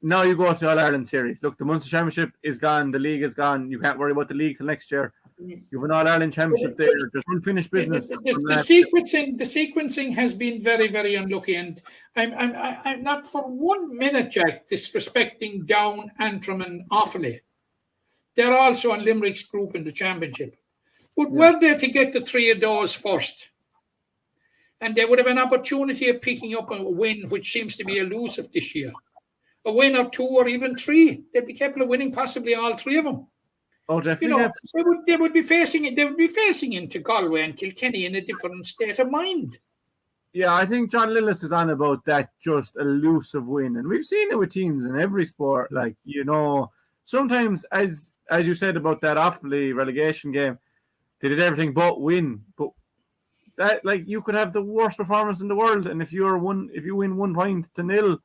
Now you go to All Ireland series. Look, the Munster Championship is gone. The league is gone. You can't worry about the league till next year. You have an All Ireland Championship there. There's unfinished business. The sequencing has been very, very unlucky, and I'm not for 1 minute, Jack, disrespecting Down, Antrim, and Offaly. They're also on Limerick's group in the championship, but were they to get the three of those first, and they would have an opportunity of picking up a win, which seems to be elusive this year. A win or two or even three. They'd be capable of winning possibly all three of them. Oh, definitely. You know, they would be facing it. They would be facing into Galway and Kilkenny in a different state of mind. Yeah, I think John Lillis is on about that just elusive win, and we've seen it with teams in every sport. Like, you know, sometimes as you said about that Offaly relegation game, they did everything but win. But that, like, you could have the worst performance in the world, and if you win 1 point to 0.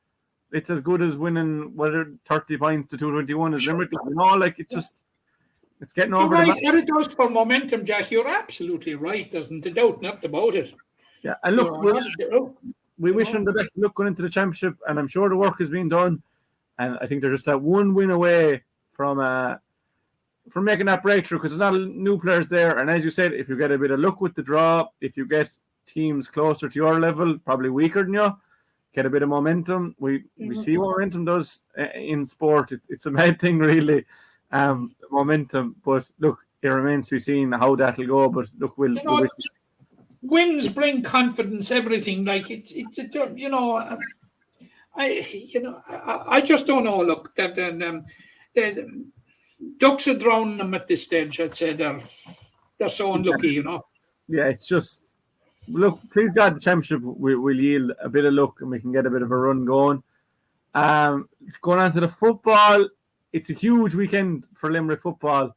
It's as good as winning 30 points to 221 as Limerick. You know, like, it's getting over. Right, what it does for momentum, Jack. You're absolutely right. There's no doubt, not about it. Yeah, and look, we wish them the best of luck going into the championship, and I'm sure the work is being done. And I think they're just that one win away from making that breakthrough, because there's not new players there. And as you said, if you get a bit of luck with the draw, if you get teams closer to your level, probably weaker than you, get a bit of momentum. We see what momentum does in sport. It's a mad thing, really, momentum. But look, it remains to be seen how that'll go. But look, we'll see. Wins bring confidence. Everything, like it's you know, I just don't know. Look, that the Ducks are drowning them at this stage. I'd say they're so unlucky. You know. Yeah, it's just. Look, please God, the championship will yield a bit of luck and we can get a bit of a run going. Going on to the football, it's a huge weekend for Limerick football.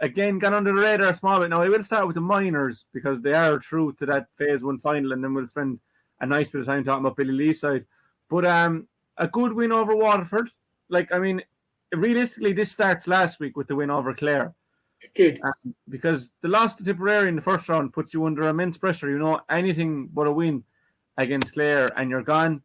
Again, gone under the radar a small bit. Now, I will start with the minors because they are through to that Phase One final, and then we'll spend a nice bit of time talking about Billy Lee's side. But a good win over Waterford. Like, I mean, realistically, this starts last week with the win over Clare. Good. Because the loss to Tipperary in the first round puts you under immense pressure. You know, anything but a win against Clare and you're gone.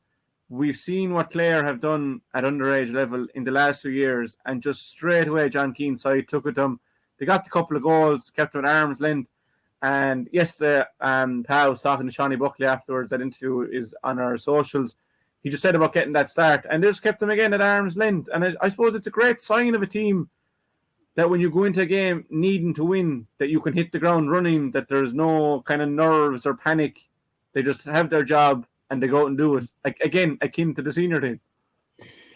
We've seen what Clare have done at underage level in the last 2 years, and just straight away John Keane's side took it to them. They got the couple of goals, kept them at arm's length. And yes, Pal was talking to Shawnee Buckley afterwards. That interview is on our socials. He just said about getting that start, and they just kept them again at arm's length. And I suppose it's a great sign of a team that when you go into a game needing to win, that you can hit the ground running, that there's no kind of nerves or panic. They just have their job and they go out and do it. Again, akin to the senior team.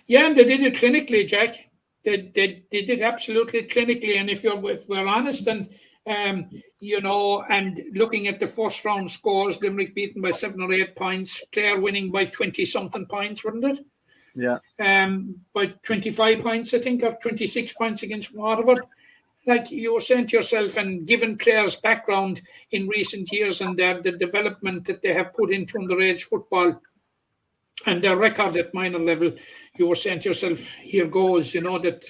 Yeah, and they did it clinically, Jack. They did it absolutely clinically. And if we're honest, and you know, and looking at the first round scores, Limerick beaten by 7 or 8 points, Clare winning by 20-something points, wasn't it? Yeah. By 25 points, I think, or 26 points against Waterford. Like you were saying to yourself, and given Clare's background in recent years and the development that they have put into underage football and their record at minor level, you were saying to yourself, here goes, you know, that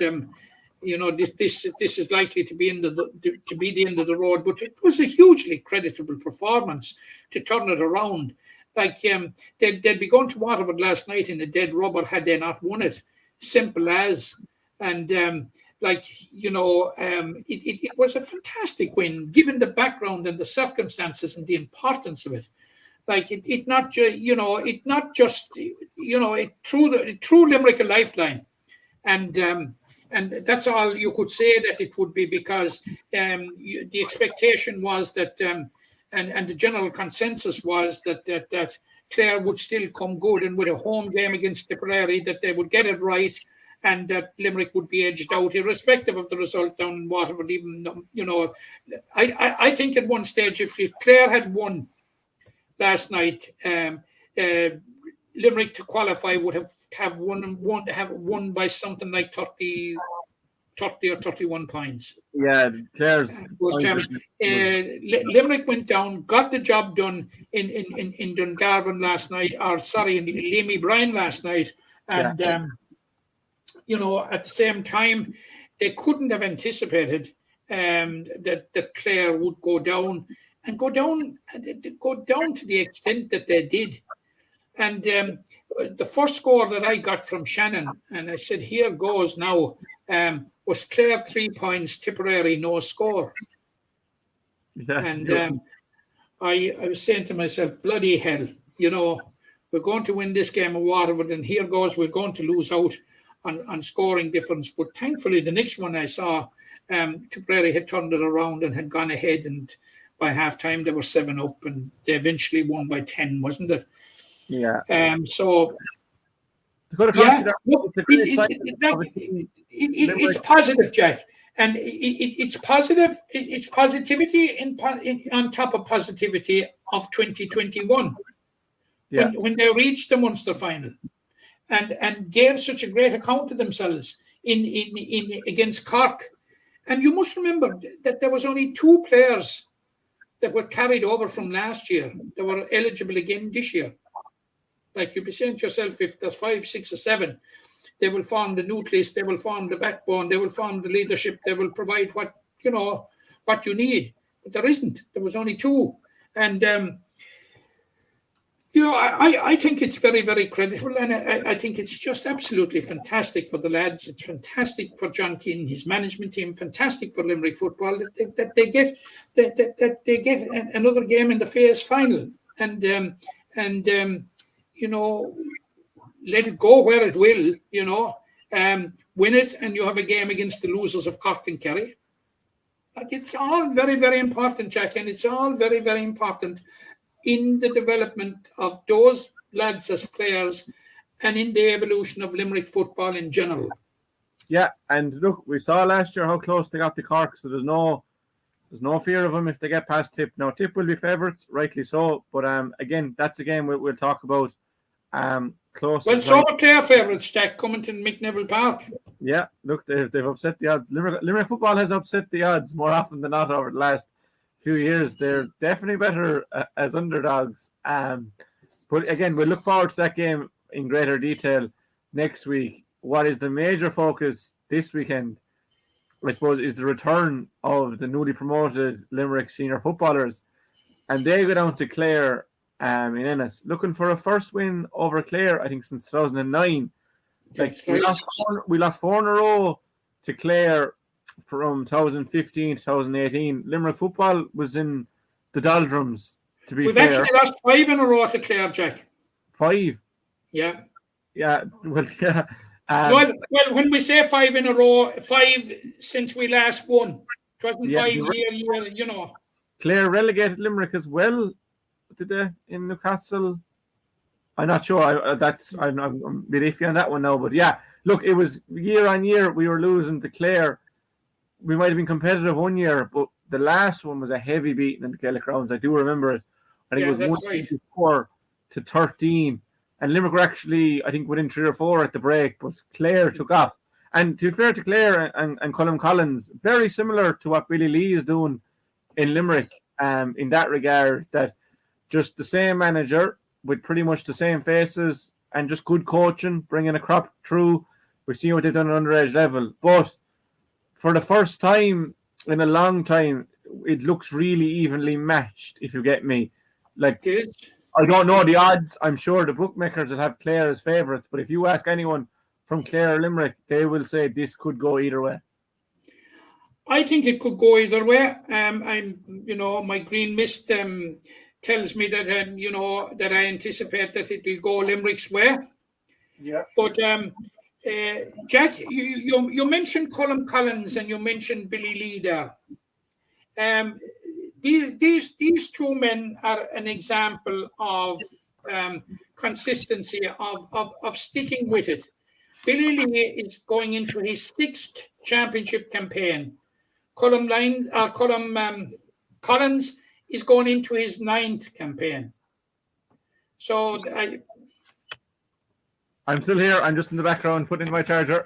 you know, this is likely to be the end of the road. But it was a hugely creditable performance to turn it around. Like they'd be going to Waterford last night in a dead rubber had they not won it. Simple as. And like, you know, it was a fantastic win, given the background and the circumstances and the importance of it. Like it not just, you know, it not just, you know, it threw Limerick a lifeline. And that's all you could say that it would be, because the expectation was that, and the general consensus was that Clare would still come good, and with a home game against Tipperary, that they would get it right, and that Limerick would be edged out, irrespective of the result down in Waterford. Even, you know, I think at one stage, if Clare had won last night, Limerick to qualify would have won by something like 30 30 or 31 points. Yeah, Clare's. But, Limerick went down, got the job done in Dungarvan last night, in Leamy Bryan last night. And, you know, at the same time, they couldn't have anticipated that Clare would go down to the extent that they did. And the first score that I got from Shannon, and I said, here goes now, was Clare 3 points, Tipperary no score. Yeah, and I was saying to myself, bloody hell, you know, we're going to win this game of Waterford, and here goes, we're going to lose out on scoring difference. But thankfully, the next one I saw, Tipperary had turned it around and had gone ahead, and by half-time they were 7 up, and they eventually won by 10, wasn't it? Yeah. So... It's positive, Jack, and it's positive. It's positivity on top of positivity of 2021. Yeah. When they reached the Munster final, and gave such a great account of themselves in against Cork, and you must remember that there was only 2 players that were carried over from last year that were eligible again this year. Like you'll be saying to yourself, if there's 5, 6, or 7, they will form the nucleus, they will form the backbone, they will form the leadership, they will provide what you need. But there isn't. There was only 2. And, I think it's very, very creditable, and I think it's just absolutely fantastic for the lads. It's fantastic for John Keane, his management team, fantastic for Limerick football that they get another game in the phase final. And you know, let it go where it will, you know, win it, and you have a game against the losers of Cork and Kerry. Like, it's all very, very important, Jack, and it's all very, very important in the development of those lads as players and in the evolution of Limerick football in general. Yeah, and look, we saw last year how close they got to Cork, so there's no fear of them if they get past Tip. Now, Tip will be favourites, rightly so, but again, that's a game we'll talk about. Close. Well, so are Clare favourites, Jack, coming to McNeville Park. Yeah, look, they've upset the odds. Limerick football has upset the odds more often than not over the last few years. They're definitely better as underdogs. But again, we'll look forward to that game in greater detail next week. What is the major focus this weekend, I suppose, is the return of the newly promoted Limerick senior footballers. And they go down to Clare in Ennis, looking for a first win over Clare, I think, since 2009. Like, we lost 4 in a row to Clare from 2015 to 2018. Limerick football was in the doldrums, to be fair. We've actually lost 5 in a row to Clare, Jack. 5? Yeah. Yeah, well, yeah. Well, when we say 5 in a row, 5 since we last won. It wasn't 5 year, you know. Clare relegated Limerick as well, did they, in Newcastle? I'm not sure. I'm a bit iffy on that one now. But yeah, look, it was year on year we were losing to Clare. We might have been competitive one year, but the last one was a heavy beating in the Gaelic grounds. I do remember it. I think it was 1-4 to 13. And Limerick were actually, I think, within 3 or 4 at the break, but Clare took off. And to be fair to Clare and Colm Collins, very similar to what Billy Lee is doing in Limerick in that regard, that just the same manager with pretty much the same faces and just good coaching, bringing a crop through. We've seen what they've done at underage level. But for the first time in a long time, it looks really evenly matched, if you get me. Like, I don't know the odds. I'm sure the bookmakers will have Clare as favourites, but if you ask anyone from Clare or Limerick, they will say this could go either way. I think it could go either way. My green mist tells me that that I anticipate that it will go Limerick's way. Yeah. But Jack, you mentioned Colm Collins and you mentioned Billy Lee there. These 2 men are an example of consistency, of sticking with it. Billy Lee is going into his 6th championship campaign. Collins is going into his 9th campaign. So I'm still here. I'm just in the background putting in my charger.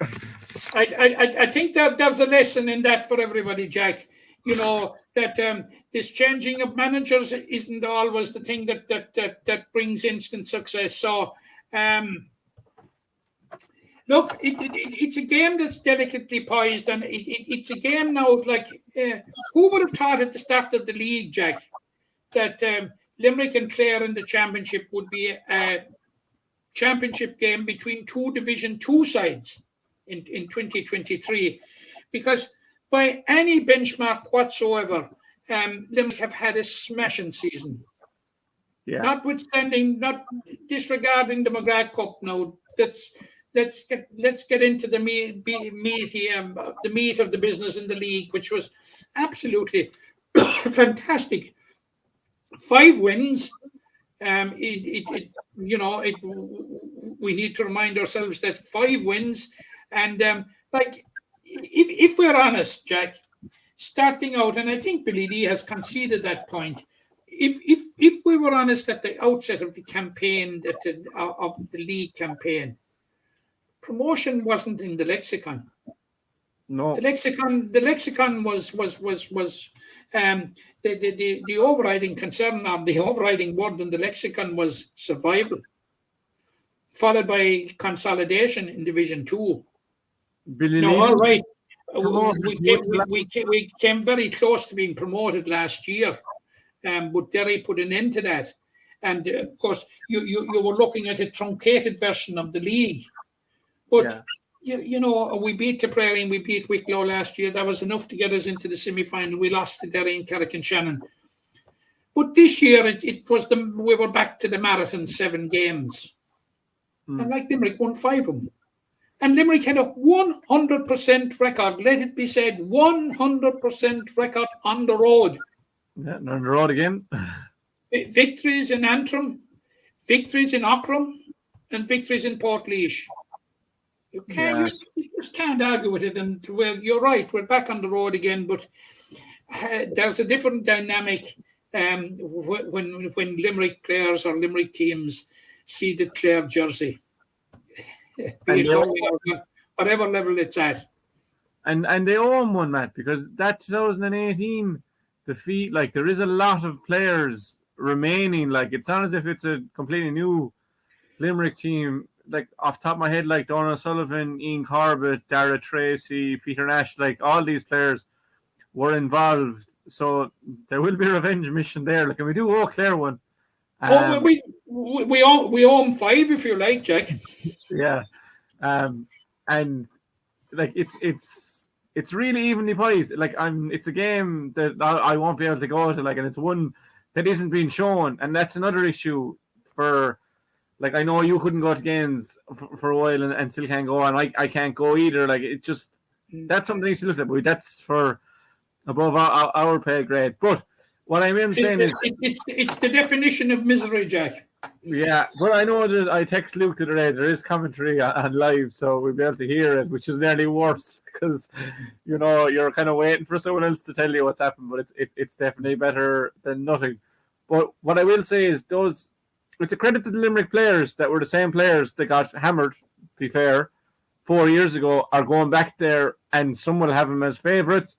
I think that there's a lesson in that for everybody, Jack. You know, that this changing of managers isn't always the thing that brings instant success. So, look, it's a game that's delicately poised, and it's a game now. Like, who would have thought at the start of the league, Jack, that Limerick and Clare in the championship would be a championship game between two Division 2 sides in 2023? Because by any benchmark whatsoever, Limerick have had a smashing season. Yeah. Not disregarding the McGrath Cup now. Let's get into the meat of the business in the league, which was absolutely fantastic. 5 wins. We need to remind ourselves that 5 wins, and if we're honest, Jack, starting out, and I think Billy Lee has conceded that point. If we were honest at the outset of the campaign, of the league campaign, promotion wasn't in the lexicon. No, the lexicon was the overriding concern, or the overriding word in the lexicon was survival, followed by consolidation in Division 2. All right. We came very close to being promoted last year, but Derry put an end to that. And of course, you were looking at a truncated version of the league. But we beat Tipperary and we beat Wicklow last year. That was enough to get us into the semi-final. We lost to Derry and Carrick-on-Shannon. But this year, we were back to the marathon 7 games. And Limerick won 5 of them. And Limerick had a 100% record, let it be said, 100% record on the road. Yeah, on the road again. Victories in Antrim, victories in Ockram, and victories in Portlaoise. You just can't argue with it. And you're right, we're back on the road again, but there's a different dynamic when Limerick players or Limerick teams see the Clare jersey. Whatever level it's at. And they own one, Matt, because that 2018 defeat, like, there is a lot of players remaining. Like, it's not as if it's a completely new Limerick team. Like, off the top of my head, like Donald Sullivan, Ian Corbett, Dara Tracy, Peter Nash, like, all these players were involved. So there will be a revenge mission there. Like, and we do owe Clare one. We own 5 if you like, Jack. Yeah. And like it's really evenly poised. Like, it's a game that I won't be able to go to, like, and it's one that isn't being shown, and that's another issue for, like, I know you couldn't go to games for a while and still can't go, and I can't go either. Like, it just, that's something that needs to look at, but that's for above our pay grade. But what I am saying is it's the definition of misery, Jack. Yeah, well, I know that I text Luke the other day. There is commentary on live, so we'll be able to hear it, which is nearly worse because, you're kind of waiting for someone else to tell you what's happened, but it's definitely better than nothing. But what I will say is it's a credit to the Limerick players that were the same players that got hammered, to be fair, 4 years ago, are going back there, and some will have them as favourites.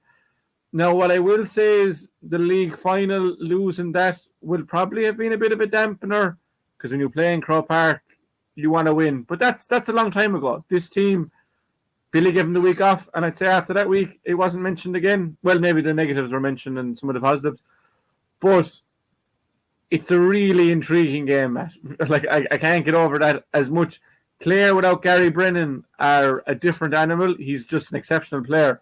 Now, what I will say is the league final, losing that, will probably have been a bit of a dampener, because when you play in Crow Park, you want to win. But that's a long time ago. This team, Billy gave them the week off, and I'd say after that week, it wasn't mentioned again. Well, maybe the negatives were mentioned and some of the positives. But it's a really intriguing game, Matt. Like, I can't get over that as much. Clare without Gary Brennan are a different animal. He's just an exceptional player.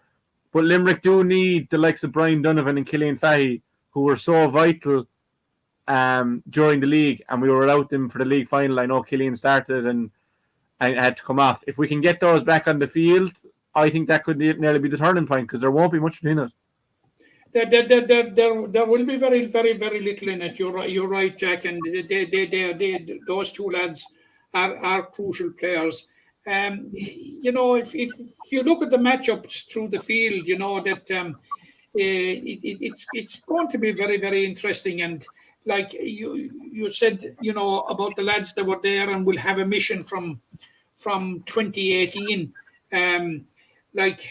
But Limerick do need the likes of Brian Donovan and Killian Fahey, who were so vital during the league, and we were without them for the league final. I know Killian started and had to come off. If we can get those back on the field, I think that could nearly be the turning point, because there won't be much in it. There will be very, very, very little in it. You're right, Jack, and those two lads are crucial players. If you look at the matchups through the field, that it's going to be very, very interesting. And like you said, about the lads that were there and will have a mission from from 2018. It's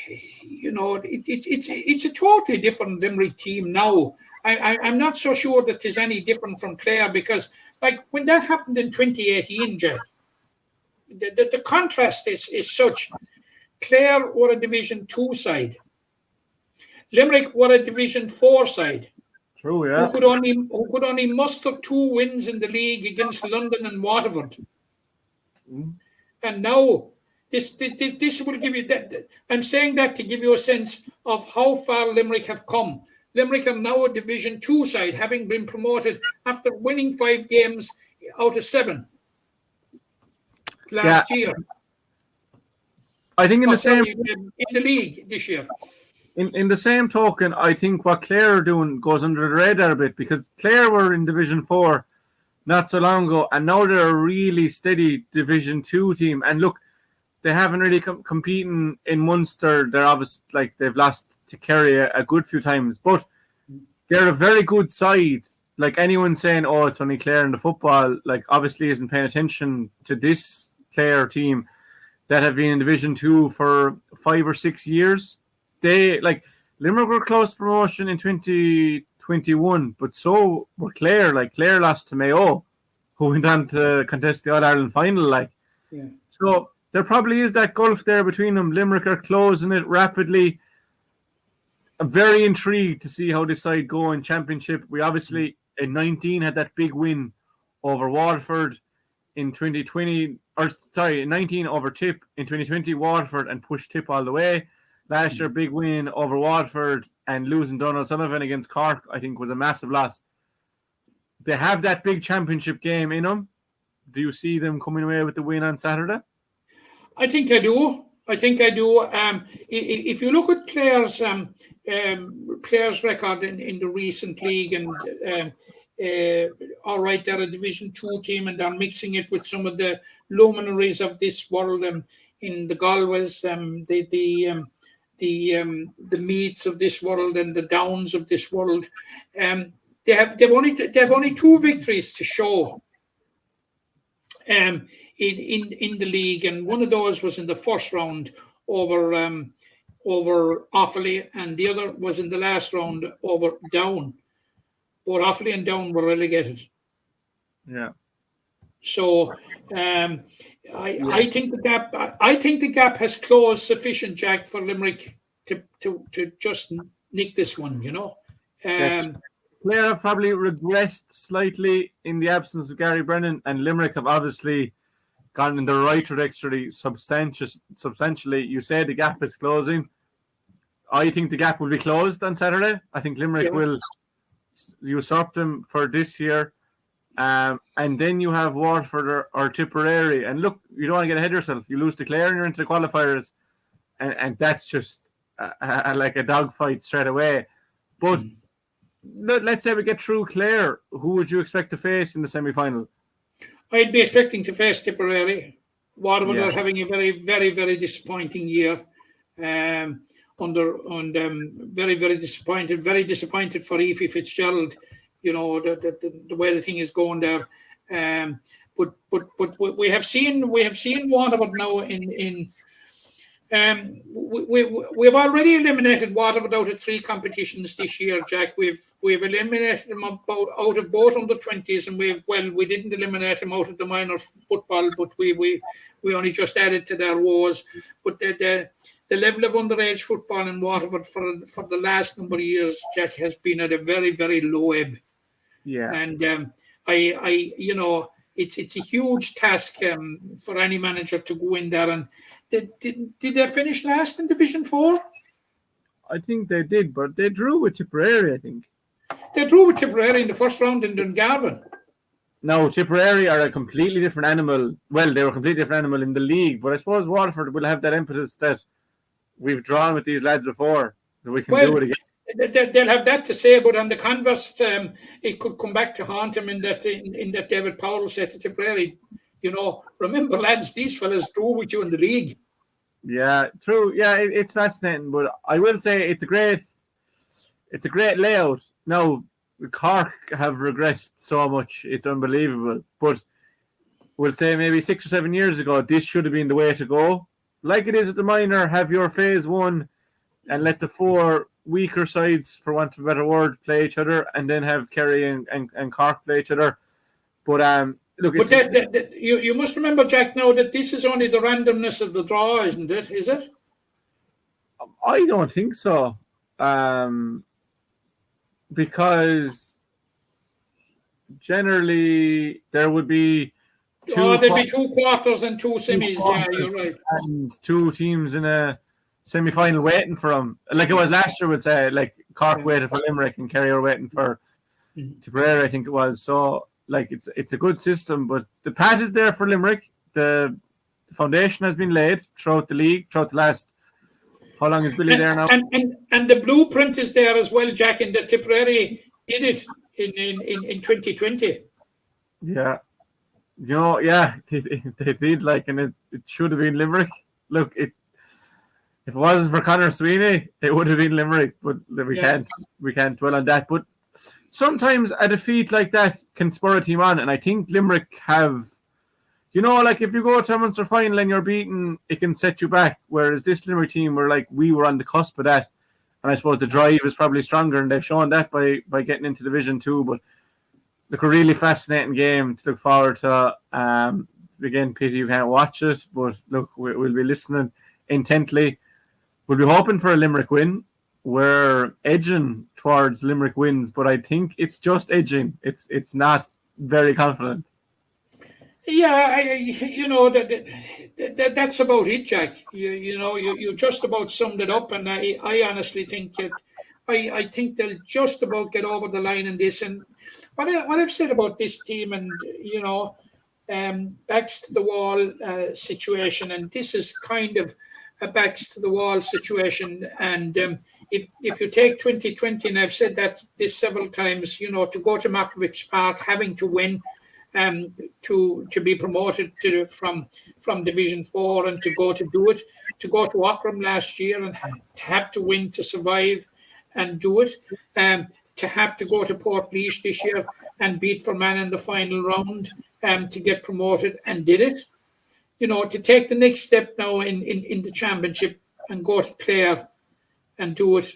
a totally different Limerick team now. I'm not so sure that it's any different from Clare, because like when that happened in 2018, Jack, the contrast is such. Clare were a Division 2 side. Limerick were a Division 4 side. True, yeah. Who could only muster 2 wins in the league against London and Waterford. And now this will give you that. I'm saying that to give you a sense of how far Limerick have come. Limerick are now a Division 2 side, having been promoted after winning 5 games out of 7 last year. I think in the league this year. In the same token, I think what Clare are doing goes under the radar a bit, because Clare were in Division 4 not so long ago, and now they're a really steady Division 2 team. And look, they haven't really competing in Munster. They're obviously, like, they've lost to Kerry a good few times, but they're a very good side. Like, anyone saying, oh, it's only Clare in the football, like, obviously isn't paying attention to this Clare team that have been in Division 2 for 5 or 6 years. They, like, Limerick were close to promotion in 2021, but so were Clare. Like, Clare lost to Mayo, who went on to contest the All-Ireland final, like. Yeah. So there probably is that gulf there between them. Limerick are closing it rapidly. I'm very intrigued to see how this side go in Championship. We obviously, in 19, had that big win over Waterford. In 2020, in 19 over Tip. In 2020, Waterford, and pushed Tip all the way. Last year, big win over Waterford, and losing Donald Sullivan against Cork, I think, was a massive loss. They have that big Championship game in them. Do you see them coming away with the win on Saturday? I think I do. If you look at Clare's record in the recent league, and all right, they're a Division 2 team, and they're mixing it with some of the luminaries of this world, in the Galways, the Meads of this world, and the Downs of this world. They've only 2 victories to show in the league, and one of those was in the first round over Offaly, and the other was in the last round over Down. Both Offaly and Down were relegated. Yeah. So I think the gap has closed sufficient, Jack, for Limerick to just nick this one. Clare have probably regressed slightly in the absence of Gary Brennan, and Limerick have obviously gone in the right trajectory substantially. You say the gap is closing. I think the gap will be closed on Saturday. I think Limerick will usurp them for this year. And then you have Waterford or Tipperary. And look, you don't want to get ahead of yourself. You lose to Clare and you're into the qualifiers. And that's just like a dogfight straight away. But let's say we get through Clare. Who would you expect to face in the semi-final? I'd be expecting to face Tipperary. Waterford are having a very, very, very disappointing year. Very, very disappointed. Very disappointed for Aoife Fitzgerald. The way the thing is going there. But we have seen Waterford now we've already eliminated Waterford out of 3 competitions this year, Jack. We've eliminated them out of both under 20s, and we didn't eliminate them out of the minor football, but we only just added to their woes. But the level of underage football in Waterford for the last number of years, Jack, has been at a very, very low ebb. Yeah, and it's a huge task for any manager to go in there. And did they finish last in Division 4? I think they did, but they drew with Tipperary, I think. They drew with Tipperary in the first round in Dungarvan. No, Tipperary are a completely different animal. Well, they were a completely different animal in the league, but I suppose Waterford will have that impetus that we've drawn with these lads before, that we can do it again. They'll have that to say, but on the converse, it could come back to haunt them in that David Powell said to Tipperary, remember, lads, these fellas drew with you in the league. Yeah, true. Yeah, it's fascinating, but I will say it's a great layout. Now, Cork have regressed so much; it's unbelievable. But we'll say maybe 6 or 7 years ago, this should have been the way to go. Like it is at the minor, have your phase one and let the 4 weaker sides, for want of a better word, play each other, and then have Kerry and Cork play each other. But look, you must remember, Jack, now that this is only the randomness of the draw, isn't it? Is it? I don't think so. Because generally there would be there'd be 2 quarters and 2 semis. Yeah, you're right. And 2 teams in a semi-final waiting for them. Like it was last year, would say, like Cork waited for Limerick and Kerry were waiting for Tipperary, I think it was. So, like, it's a good system, but the path is there for Limerick. The foundation has been laid throughout the league, throughout the last. How long is Billy there now? And the blueprint is there as well, Jack, and the Tipperary did it in 2020. Yeah. You know, yeah, they did, like, and it should have been Limerick. Look, if it wasn't for Conor Sweeney, it would have been Limerick, but we can't dwell on that. But sometimes a defeat like that can spur a team on, and I think Limerick have, you know, like if you go to a Munster final and you're beaten, it can set you back. Whereas this Limerick team we were on the cusp of that, and I suppose the drive is probably stronger, and they've shown that by getting into Division 2. But look, a really fascinating game to look forward to. Again, pity you can't watch it, but look, we'll be listening intently. We'll be hoping for a Limerick win. We're edging towards Limerick wins, but I think it's just edging. It's not very confident. Yeah, you know that's about it, Jack. You just about summed it up, and I honestly think that I think they'll just about get over the line in this. And what I've said about this team, and backs to the wall situation, and this is kind of a backs to the wall situation. And if you take 2020, and I've said that this several times, to go to Markovich Park, having to win. To be promoted from Division 4 and to go to do it, to go to Ockram last year and to have to win to survive and do it, to have to go to Portlaoise this year and beat Fermanagh in the final round to get promoted and did it. To take the next step now in the championship and go to Clare and do it.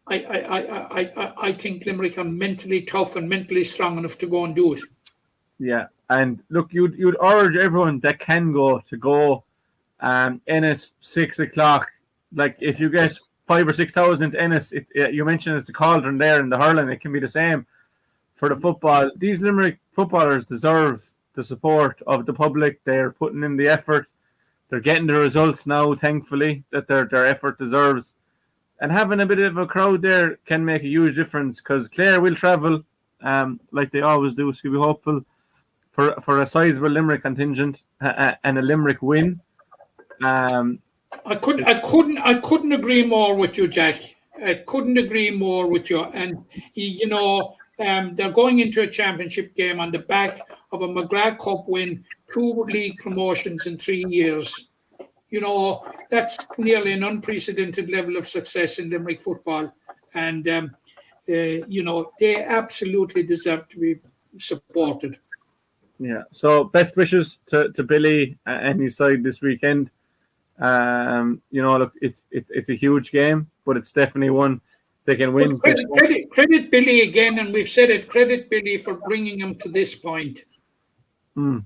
I think Limerick are mentally tough and mentally strong enough to go and do it. Yeah, and look, you'd urge everyone that can go. Ennis 6 o'clock. Like if you get 5,000 or 6,000 Ennis, you mentioned it's a cauldron there in the hurling. It can be the same for the football. These Limerick footballers deserve the support of the public. They're putting in the effort. They're getting the results now, thankfully, that their effort deserves. And having a bit of a crowd there can make a huge difference, because Clare will travel, like they always do. So we'll be hopeful for a sizable Limerick contingent and a Limerick win. I couldn't agree more with you, Jack. I couldn't agree more with you. And they're going into a championship game on the back of a McGrath Cup win, 2 league promotions in 3 years. That's nearly an unprecedented level of success in Limerick football, and they absolutely deserve to be supported. Yeah, so best wishes to Billy and his side this weekend. Look, it's a huge game, but it's definitely one they can win. Credit Billy again, and we've said it. Credit Billy for bringing him to this point. And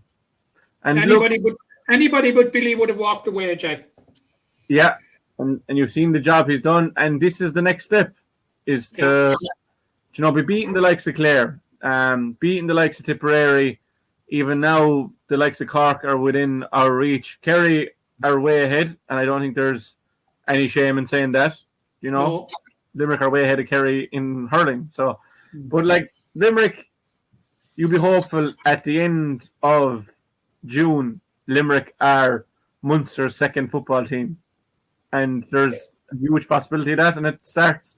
anybody but Billy would have walked away, Jack. Yeah, and you've seen the job he's done, and this is the next step: is to be beating the likes of Clare, beating the likes of Tipperary. Even now, the likes of Cork are within our reach. Kerry are way ahead, and I don't think there's any shame in saying that. No. Limerick are way ahead of Kerry in hurling. So, but like Limerick, you'll be hopeful at the end of June, Limerick are Munster's second football team. And there's a huge possibility of that, and it starts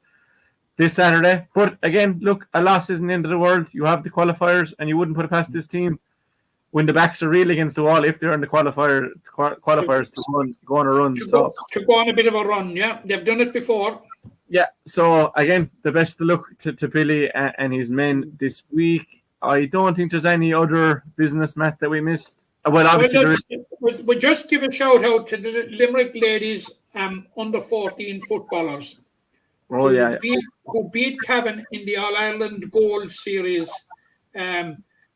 this Saturday. But again, look, a loss isn't the end of the world. You have the qualifiers, and you wouldn't put it past this team when the backs are really against the wall, if they're in the qualifiers to go on a run. To go on a bit of a run, yeah. They've done it before. Yeah, so again, the best of luck to Billy and his men this week. I don't think there's any other business, Matt, that we missed. Well, obviously, we just give a shout out to the Limerick ladies under 14 footballers. Who beat Cavan in the All Ireland Gold Series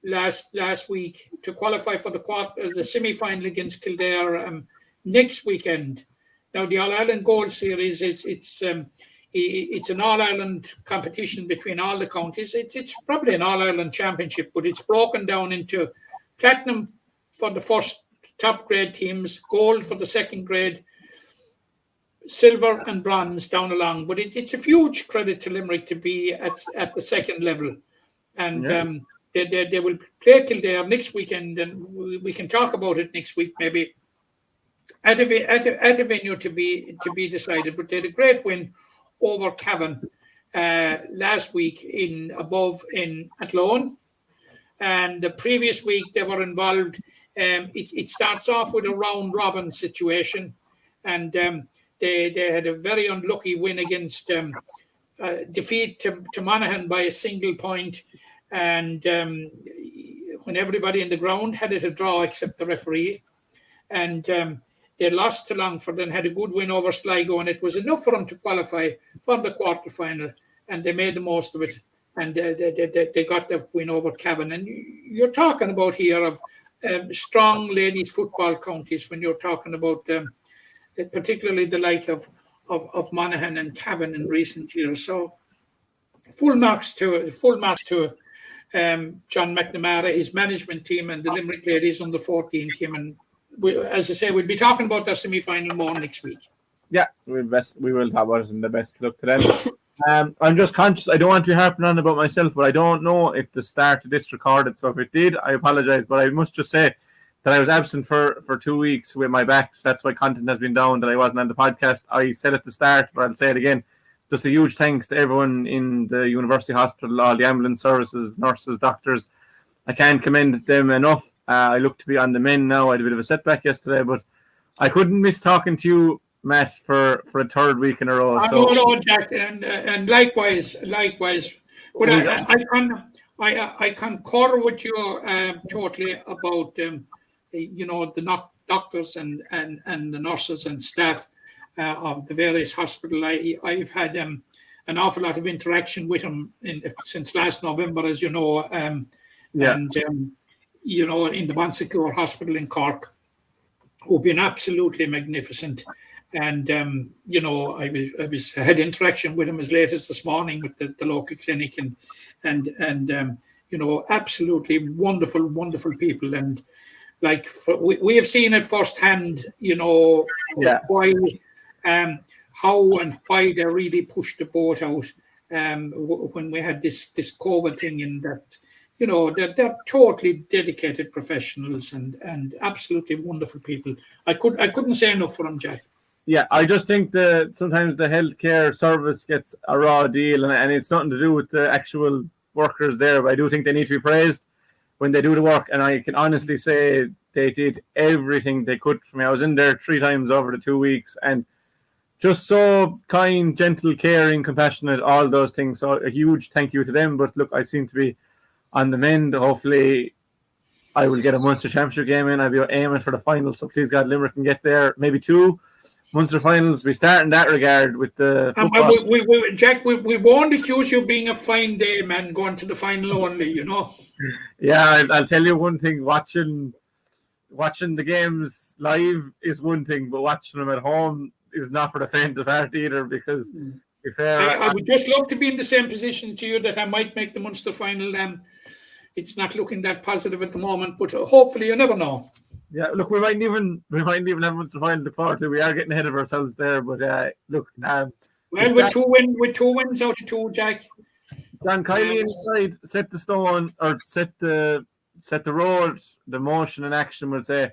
last week to qualify for the semi-final against Kildare next weekend. Now, the All Ireland Gold Series, it's an All Ireland competition between all the counties. It's probably an All Ireland championship, but it's broken down into platinum for the first top grade teams, gold for the second grade, silver and bronze down along. But it's a huge credit to Limerick to be at the second level. And yes. They will play Kildare next weekend, and we can talk about it next week maybe at a venue to be decided. But they had a great win over Cavan last week in Athlone. And the previous week they were involved. It starts off with a round robin situation, and they had a very unlucky win against defeat to Monaghan by a single point. And when everybody in the ground had it a draw except the referee, and they lost to Longford and had a good win over Sligo, and it was enough for them to qualify for the quarterfinal, and they made the most of it, and they got the win over Cavan. And you're talking about here of strong ladies football counties when you're talking about particularly the like of Monaghan and Cavan in recent years. So full marks to John McNamara, his management team, and the Limerick ladies on the 14 team. And as I say, we'll be talking about the semi-final more next week. Yeah, we will talk about it, and the best luck to them. I'm just conscious, I don't want to be harping on about myself, but I don't know if the start of this recorded. So if it did, I apologise. But I must just say that I was absent for 2 weeks with my back. So that's why content has been down, that I wasn't on the podcast. I said at the start, but I'll say it again. Just a huge thanks to everyone in the University Hospital, all the ambulance services, nurses, doctors. I can't commend them enough. I look to be on the mend now. I had a bit of a setback yesterday, but I couldn't miss talking to you, Matt, for a third week in a row. No, Jack, and likewise. But I concur with you totally about the doctors and the nurses and staff of the various hospitals. I've had an awful lot of interaction with them since last November, as you know. And in the Bonsecure Hospital in Cork, who've been absolutely magnificent. And I had interaction with him as late as this morning with the local clinic, and absolutely wonderful people. And like we have seen it firsthand, why, how and why they really pushed the boat out when we had this COVID thing, and that they're totally dedicated professionals and absolutely wonderful people. I couldn't say enough for them, Jack. Yeah, I just think that sometimes the healthcare service gets a raw deal, and it's nothing to do with the actual workers there. But I do think they need to be praised when they do the work, and I can honestly say they did everything they could for me. I was in there 3 times over the 2 weeks, and just so kind, gentle, caring, compassionate, all those things. So a huge thank you to them. But look, I seem to be on the mend. Hopefully I will get a Munster Championship game in. I'll be aiming for the final, so please God, Limerick can get there. Maybe 2 Munster finals. We start in that regard with the football. Jack, we won't accuse you of being a fine day, man, going to the final only, Yeah, I'll tell you one thing. Watching the games live is one thing, but watching them at home is not for the faint of heart either, because I would just love to be in the same position to you that I might make the Munster final. It's not looking that positive at the moment, but hopefully you never know. Yeah, look, we might even have Munster final to look forward to. We are getting ahead of ourselves there, but look. With two wins out of 2, Jack. John Kiley inside set the stone, or set the road, the motion and action. We'll say,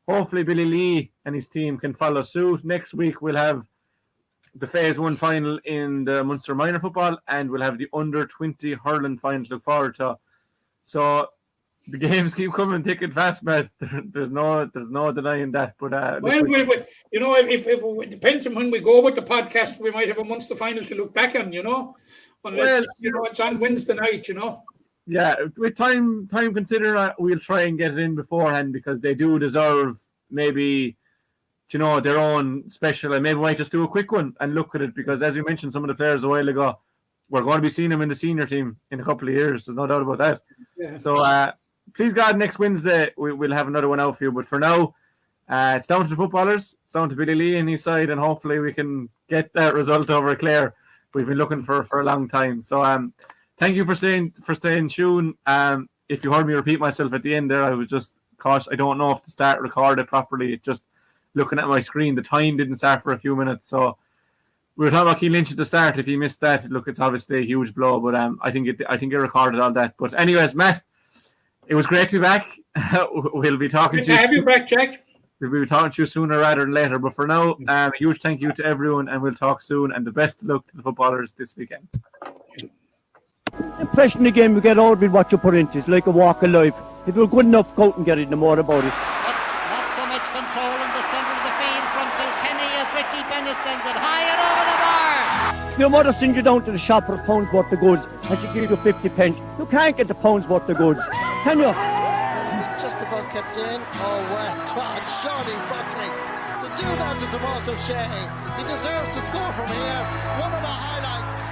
hopefully Billy Lee and his team can follow suit. Next week we'll have the Phase One final in the Munster minor football, and we'll have the under 20 hurling final to look forward to. So the games keep coming thick and fast, Matt. There's no denying that. But if it depends on when we go with the podcast, we might have a Munster final to look back on. Unless it's on Wednesday night. Yeah, with time considering, we'll try and get it in beforehand because they do deserve maybe, their own special, and maybe we might just do a quick one and look at it because, as you mentioned, some of the players a while ago, we're going to be seeing them in the senior team in a couple of years. There's no doubt about that. Yeah. So, please God, next Wednesday we'll have another one out for you. But for now, it's down to the footballers. It's down to Billy Lee and his side, and hopefully we can get that result over Clare. We've been looking for a long time. So, thank you for staying tuned. If you heard me repeat myself at the end there, I was just cautious. I don't know if the start recorded properly. Just looking at my screen, the time didn't start for a few minutes. So we were talking about Keane Lynch at the start. If you missed that, look, it's obviously a huge blow. But I think it recorded all that. But anyways, Matt, it was great to be back. We'll be talking to you. Have you back, Jack? We'll be talking to you sooner rather than later. But for now, a huge thank you to everyone, and we'll talk soon. And the best of luck to the footballers this weekend. Impression again, we get out with what you put into. It's like a walk of life. If you're good enough, go out and get it, no more about it. But not so much control in the centre of the field from Kilkenny as Richie Bennett sends it high and over the bar. Your mother sends you down to the shop for a pound's worth of goods and she gives you 50 pence. You can't get the pound's worth of goods, can you? Just about kept in. Oh, well done, Johnny Buckley. To do that to Tommaso Sheahy, he deserves to score from here. One of the highlights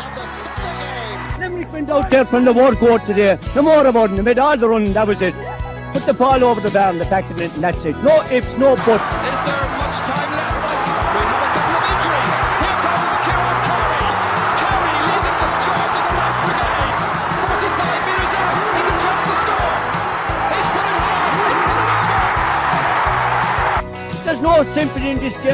of the Sunday game. Limerick went out there from the word court today. No more about it. They made all the running, that was it. Put the ball over the bar and the back of it, and that's it. No ifs, no buts. Is there much time left? We have a couple of injuries. Here comes Cian Lynch. Kerry leading the charge of the right brigade. 45 metres out. He's a chance to score. He's put it high. He's put it over. There's no sympathy in this game.